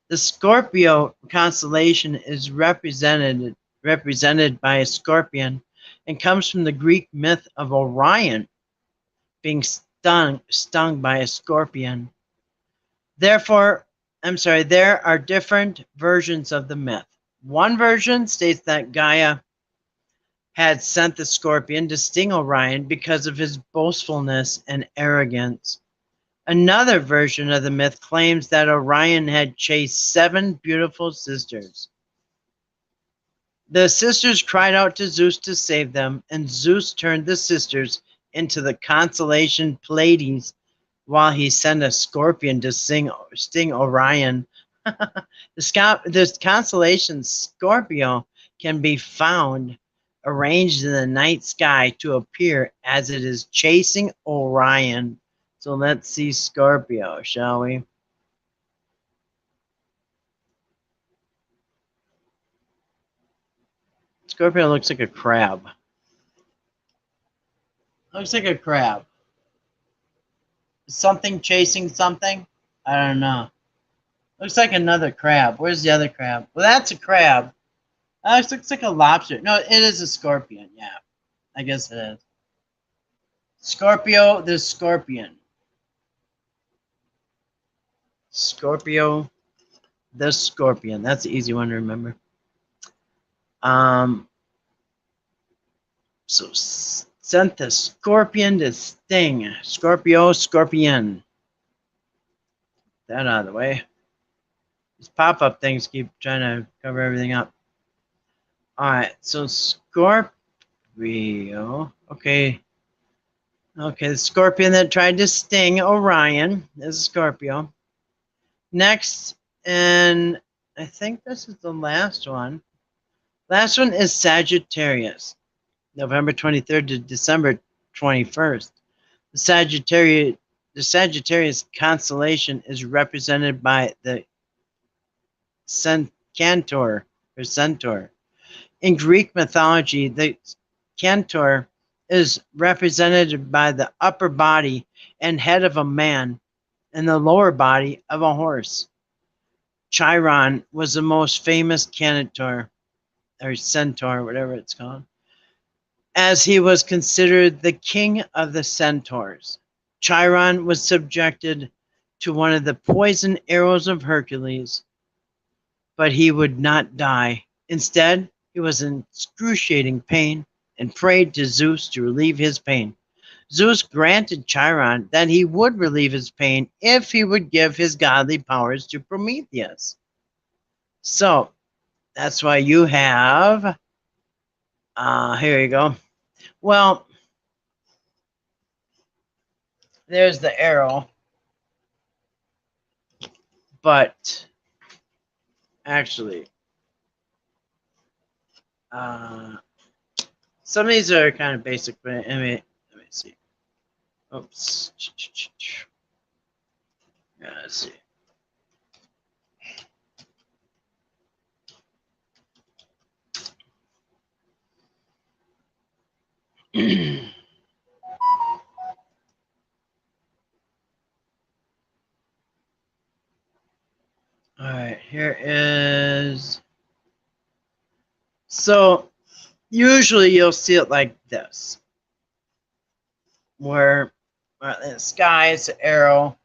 The Scorpio constellation is represented by a scorpion and comes from the Greek myth of Orion being stung by a scorpion. Therefore, there are different versions of the myth. One version states that Gaia had sent the scorpion to sting Orion because of his boastfulness and arrogance. Another version of the myth claims that Orion had chased 7 beautiful sisters. The sisters cried out to Zeus to save them, and Zeus turned the sisters into the constellation Pleiades while he sent a scorpion to sting Orion. This constellation Scorpio can be found arranged in the night sky to appear as it is chasing Orion. So let's see Scorpio, shall we? Scorpio looks like a crab. Looks like a crab. Something chasing something? I don't know. Looks like another crab. Where's the other crab? Well, that's a crab. It looks like a lobster. No, it is a scorpion. Yeah, I guess it is. Scorpio the scorpion. Scorpio the scorpion. That's an easy one to remember. So sent the scorpion to sting. Scorpio, scorpion. That out of the way. These pop-up things keep trying to cover everything up. Alright, so Scorpio. Okay. Okay, the scorpion that tried to sting Orion is a Scorpio. Next, and I think this is the last one. Last one is Sagittarius, November 23rd to December 21st. The Sagittarius constellation is represented by the Centaur or Centaur. In Greek mythology, the Centaur is represented by the upper body and head of a man and the lower body of a horse. Chiron was the most famous Centaur, or Centaur, whatever it's called, as he was considered the king of the centaurs. Chiron was subjected to one of the poison arrows of Hercules, but he would not die. Instead, he was in excruciating pain and prayed to Zeus to relieve his pain. Zeus granted Chiron that he would relieve his pain if he would give his godly powers to Prometheus. So, that's why you have, here you go. Well, there's the arrow, but actually, some of these are kind of basic, but let me see. Oops. Yeah, let's see. All right, here is. So usually you'll see it like this, where in the sky is the arrow.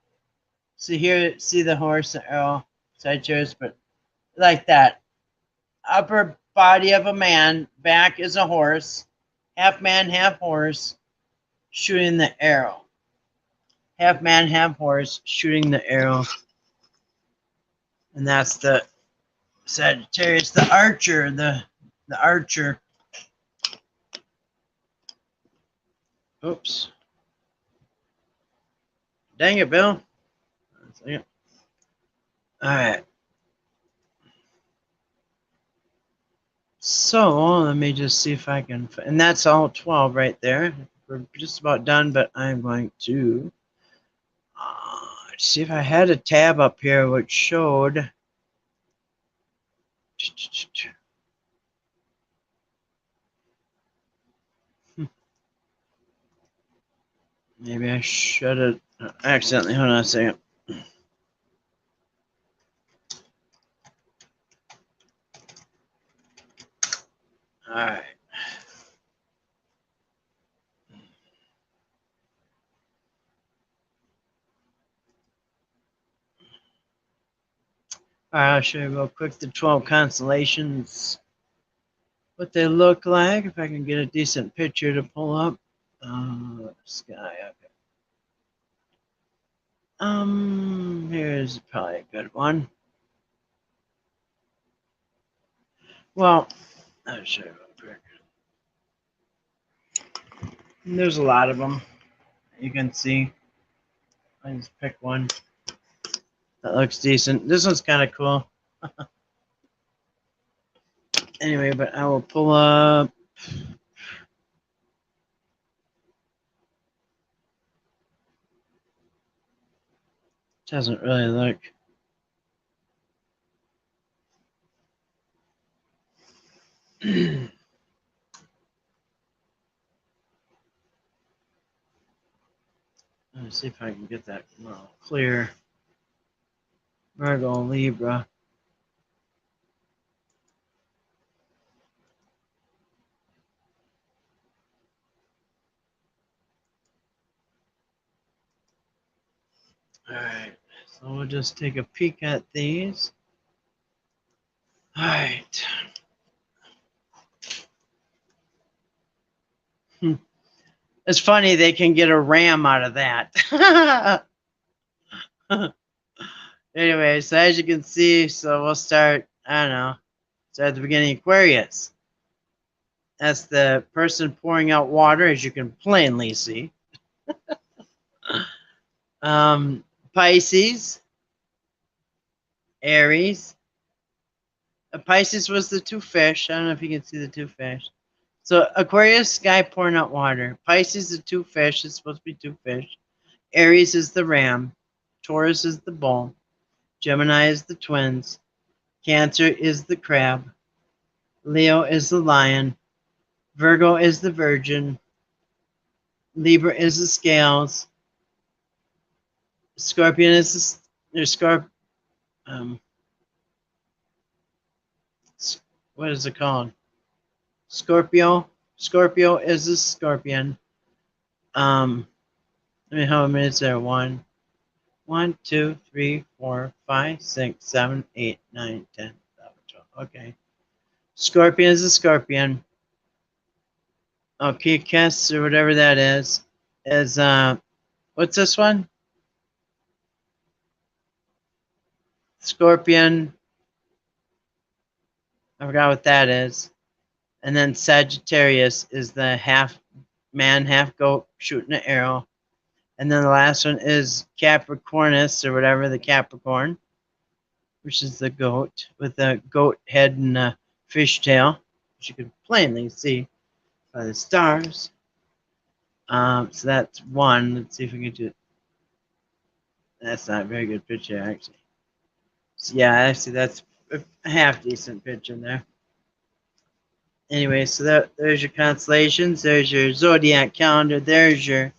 See here, see the horse, the arrow, Sagittarius, but like that. Upper body of a man, back is a horse, half man, half horse, shooting the arrow. Half man, half horse, shooting the arrow. And that's the Sagittarius, the archer, the archer. Oops. Dang it, Bill. All right. So let me just see if I can, and that's all 12 right there. We're just about done, but I'm going to see if I had a tab up here which showed. Maybe I should have accidentally. Hold on a second. All right. All right, I'll show you real quick the 12 constellations, what they look like, if I can get a decent picture to pull up. Sky, okay. Here's probably a good one. Well, I'll show you real quick. There's a lot of them. You can see. I just pick one that looks decent. This one's kind of cool. Anyway, but I will pull up. Doesn't really look. Let's see if I can get that clear. Virgo, Libra. All right, so we'll just take a peek at these. All right. It's funny they can get a ram out of that. Anyway, so as you can see, so we'll start, I don't know, start at the beginning, Aquarius. That's the person pouring out water, as you can plainly see. Pisces, Aries. Pisces was the two fish. I don't know if you can see the two fish. So Aquarius, guy pouring out water. Pisces, the two fish. It's supposed to be two fish. Aries is the ram. Taurus is the bull. Gemini is the twins. Cancer is the crab. Leo is the lion. Virgo is the virgin. Libra is the scales. Scorpion is the what is it called? Scorpio. Scorpio is the scorpion. Let me how many minutes there? 1, 2, 3, 4, 5, 6, 7, 8, 9, 10, 11, 12. Okay. Scorpion is the scorpion. Okay, Kess or whatever that is what's this one? Scorpion. I forgot what that is. And then Sagittarius is the half man, half goat shooting an arrow. And then the last one is Capricornus or whatever, the Capricorn, which is the goat with a goat head and a fish tail, which you can plainly see by the stars. So that's one. Let's see if we can do it. That's not a very good picture, actually. So yeah, actually, that's a half decent picture there. Anyway, so there's your constellations. There's your zodiac calendar. There's your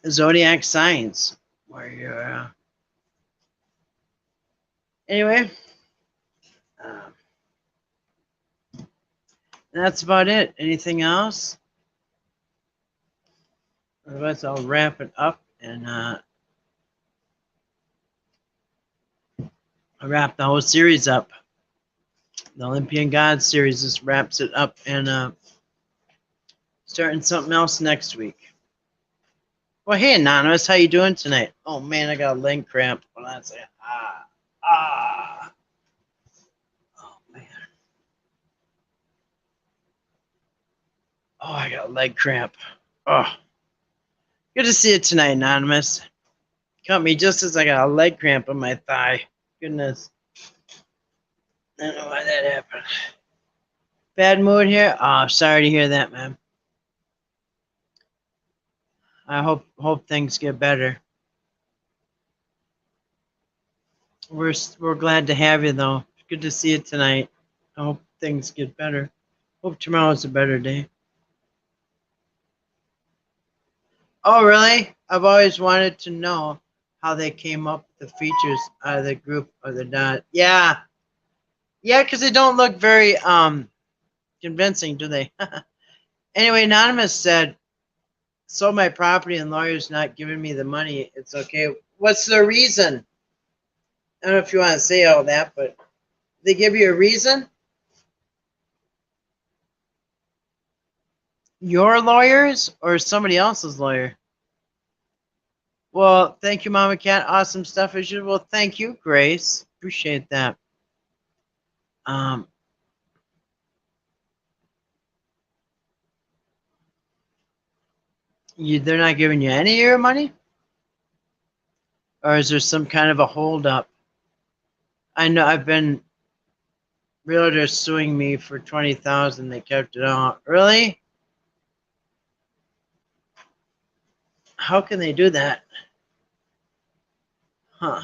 zodiac signs. Where you're. Anyway, that's about it. Anything else? Otherwise, I'll wrap it up and I'll wrap the whole series up. The Olympian Gods series just wraps it up, and starting something else next week. Well, hey, Anonymous, how you doing tonight? Oh, man, I got a leg cramp. Hold on a second. Oh, man. Oh, I got a leg cramp. Oh, good to see you tonight, Anonymous. Caught me just as I got a leg cramp on my thigh. Goodness. I don't know why that happened. Bad mood here? Oh, sorry to hear that, man. I hope things get better. We're glad to have you, though. It's good to see you tonight. I hope things get better. Hope tomorrow's a better day. Oh, really? I've always wanted to know how they came up with the features of the group or the dot. Yeah. Yeah, because they don't look very convincing, do they? Anyway, Anonymous said, sold my property and lawyer's not giving me the money. It's okay. What's the reason? I don't know if you want to say all that, but they give you a reason? Your lawyers or somebody else's lawyer? Well, thank you, Mama Cat. Awesome stuff as usual. Thank you, Grace. Appreciate that. They're not giving you any of your money? Or is there some kind of a holdup? I know I've been realtors suing me for $20,000. They kept it out. Really? How can they do that? Huh.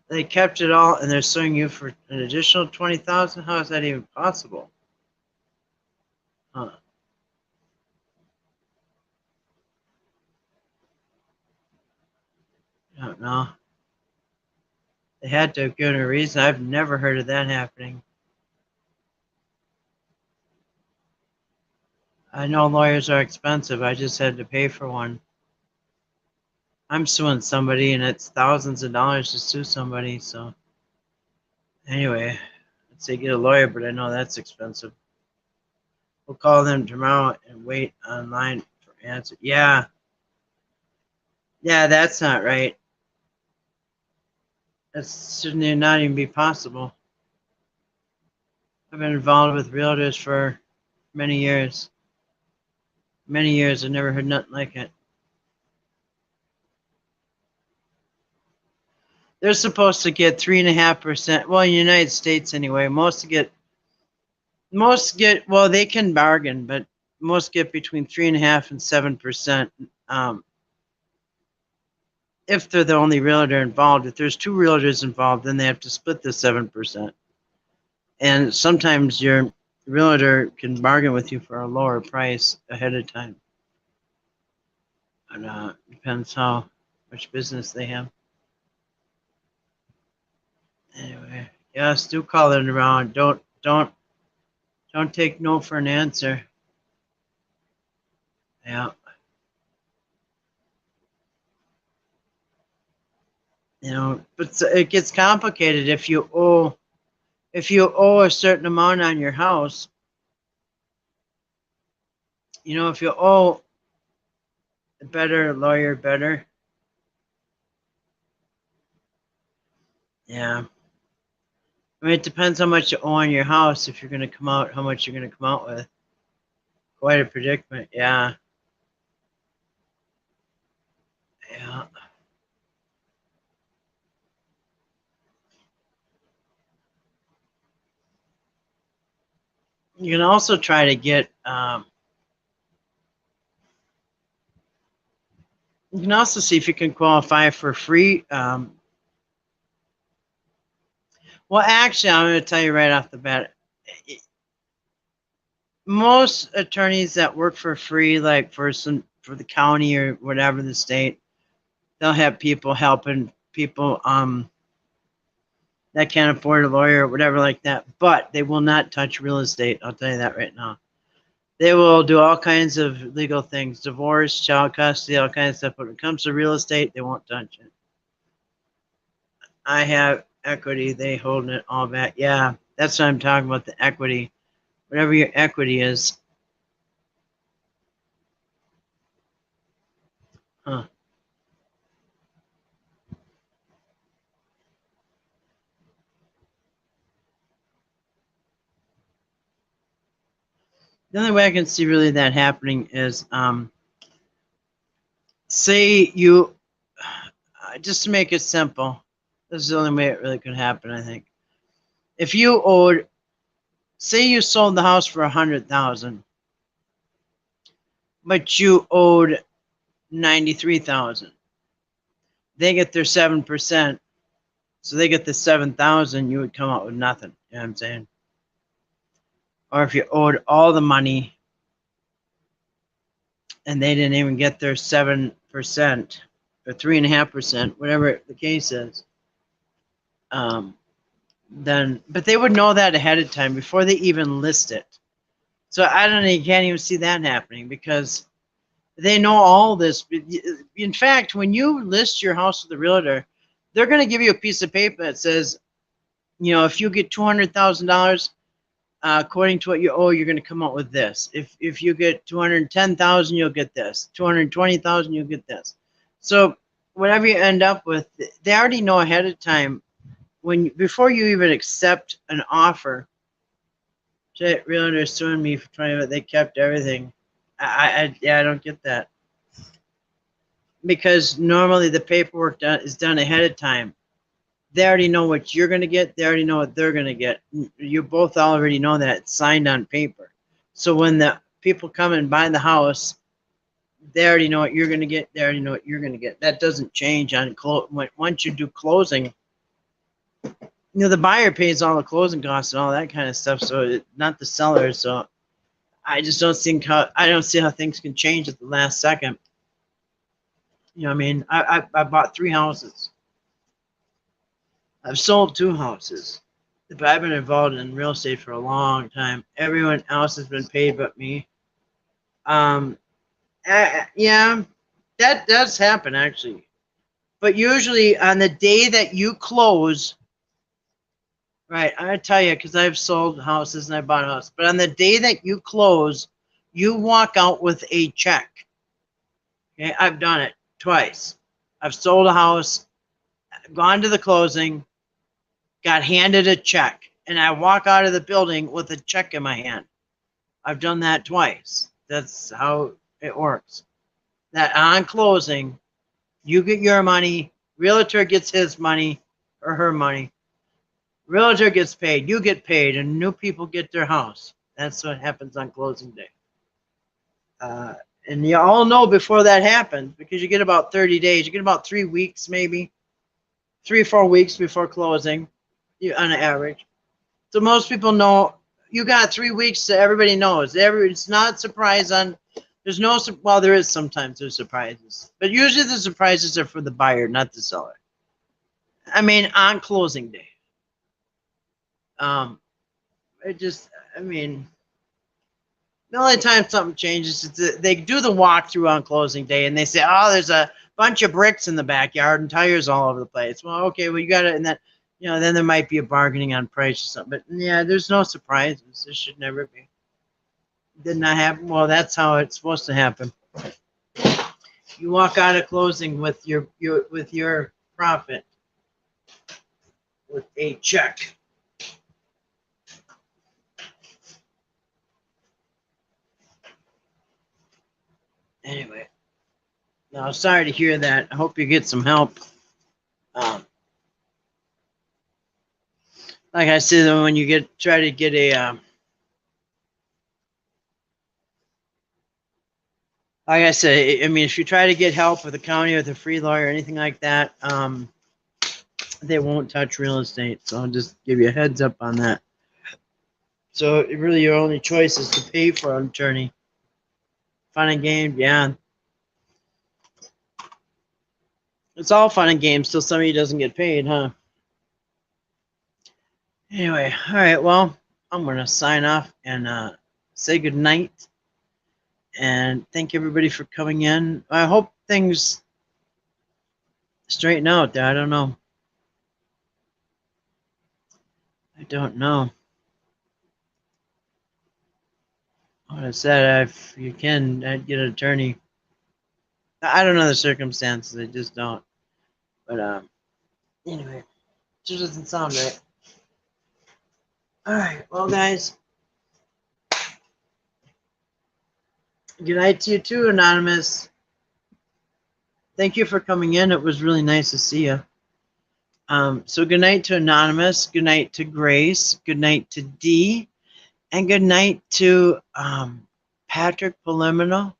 They kept it all and they're suing you for an additional $20,000? How is that even possible? Huh. I don't know. They had to have given a reason. I've never heard of that happening. I know lawyers are expensive. I just had to pay for one. I'm suing somebody and it's thousands of dollars to sue somebody. So anyway, I'd say get a lawyer, but I know that's expensive. We'll call them tomorrow and wait online for answer. Yeah. Yeah, that's not right. That shouldn't not even be possible. I've been involved with realtors for many years. Many years. I've never heard nothing like it. They're supposed to get 3.5%. Well, in the United States anyway, most get, well, they can bargain, but most get between 3.5% and 7%. If they're the only realtor involved. If there's two realtors involved, then they have to split the 7%. And sometimes your realtor can bargain with you for a lower price ahead of time. And depends how much business they have. Anyway, yes, do call it around. Don't take no for an answer. Yeah. You know, but it gets complicated if you owe a certain amount on your house. You know, if you owe a better lawyer, better. Yeah. I mean, it depends how much you owe on your house if you're going to come out, how much you're going to come out with. Quite a predicament, yeah. Yeah. You can also try to get, you can also see if you can qualify for free. Well, actually, I'm going to tell you right off the bat. Most attorneys that work for free, like for the county or whatever the state, they'll have people helping people that can't afford a lawyer or whatever like that. But they will not touch real estate. I'll tell you that right now. They will do all kinds of legal things, divorce, child custody, all kinds of stuff. But when it comes to real estate, they won't touch it. I have equity. They holding it all back. Yeah, that's what I'm talking about, the equity. Whatever your equity is. Huh. The only way I can see really that happening is, say you, just to make it simple, this is the only way it really could happen, I think. If you owed, say you sold the house for 100,000, but you owed 93,000, they get their 7%, so they get the 7,000, you would come out with nothing. You know what I'm saying? Or if you owed all the money and they didn't even get their 7% or 3.5%, whatever the case is, then, but they would know that ahead of time before they even list it. So I don't know, you can't even see that happening because they know all this. In fact, when you list your house with a realtor, they're going to give you a piece of paper that says, you know, if you get $200,000, according to what you owe, you're going to come out with this. If you get 210,000, you'll get this. 220,000, you'll get this. So whatever you end up with, they already know ahead of time when before you even accept an offer. Shit, realtor's suing me for 20, but they kept everything. Yeah, I don't get that because normally the paperwork is done ahead of time. They already know what you're going to get. They already know what they're going to get. You both already know that. It's signed on paper. So when the people come and buy the house, they already know what you're going to get. They already know what you're going to get. That doesn't change on once you do closing. You know, the buyer pays all the closing costs and all that kind of stuff. So not the seller. So I just don't think I don't see how things can change at the last second. You know what I mean? I bought 3 houses. I've sold 2 houses. But I've been involved in real estate for a long time. Everyone else has been paid but me. Yeah, that does happen actually. But usually on the day that you close, right, I tell you, because I've sold houses and I bought a house, but on the day that you close, you walk out with a check. Okay, I've done it twice. I've sold a house, gone to the closing, got handed a check, and I walk out of the building with a check in my hand. I've done that twice. That's how it works. That on closing, you get your money, realtor gets his money or her money, realtor gets paid, you get paid, and new people get their house. That's what happens on closing day. And you all know before that happens because you get about 30 days, you get about 3 weeks, maybe 3 or 4 weeks before closing, on average. So most people know you got 3 weeks, so everybody knows. It's not a surprise on. There's no, well, there is sometimes there's surprises, but usually the surprises are for the buyer, not the seller. I mean, on closing day. It just, I mean, the only time something changes is they do the walkthrough on closing day and they say, oh, there's a bunch of bricks in the backyard and tires all over the place. Well, okay, well, you got it. And then, you know, then there might be a bargaining on price or something. But yeah, there's no surprises. There should never be. Did not happen. Well, that's how it's supposed to happen. You walk out of closing with your profit, with a check. Anyway, now sorry to hear that. I hope you get some help. Like I said, when you try to get a like I said, I mean, if you try to get help with the county with a free lawyer or anything like that, they won't touch real estate. So I'll just give you a heads up on that. So really, your only choice is to pay for an attorney. Fun and games, yeah. It's all fun and games till somebody doesn't get paid, huh? Anyway, all right. Well, I'm gonna sign off and say good night. And thank everybody for coming in. I hope things straighten out there. I don't know. I don't know. Like I said, if you can, I'd get an attorney. I don't know the circumstances. I just don't. But anyway, it just doesn't sound right. All right, well, guys. Good night to you too, Anonymous. Thank you for coming in. It was really nice to see you. So good night to Anonymous. Good night to Grace. Good night to Dee. And good night to Patrick Polymino.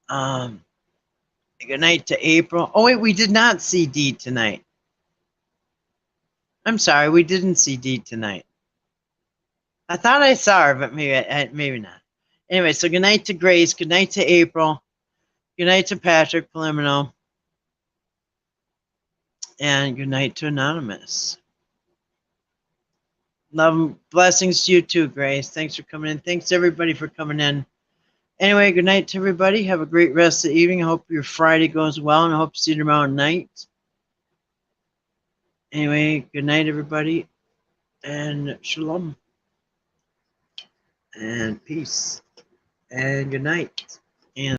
Good night to April. Oh, wait, we did not see Dee tonight. I'm sorry, we didn't see Dee tonight. I thought I saw her, but maybe not. Anyway, so good night to Grace. Good night to April. Good night to Patrick Polymino. And good night to Anonymous. Love and blessings to you too, Grace. Thanks for coming in. Thanks everybody for coming in. Anyway, good night to everybody. Have a great rest of the evening. I hope your Friday goes well, and I hope to see you tomorrow night. Anyway, good night, everybody, and shalom, and peace, and good night.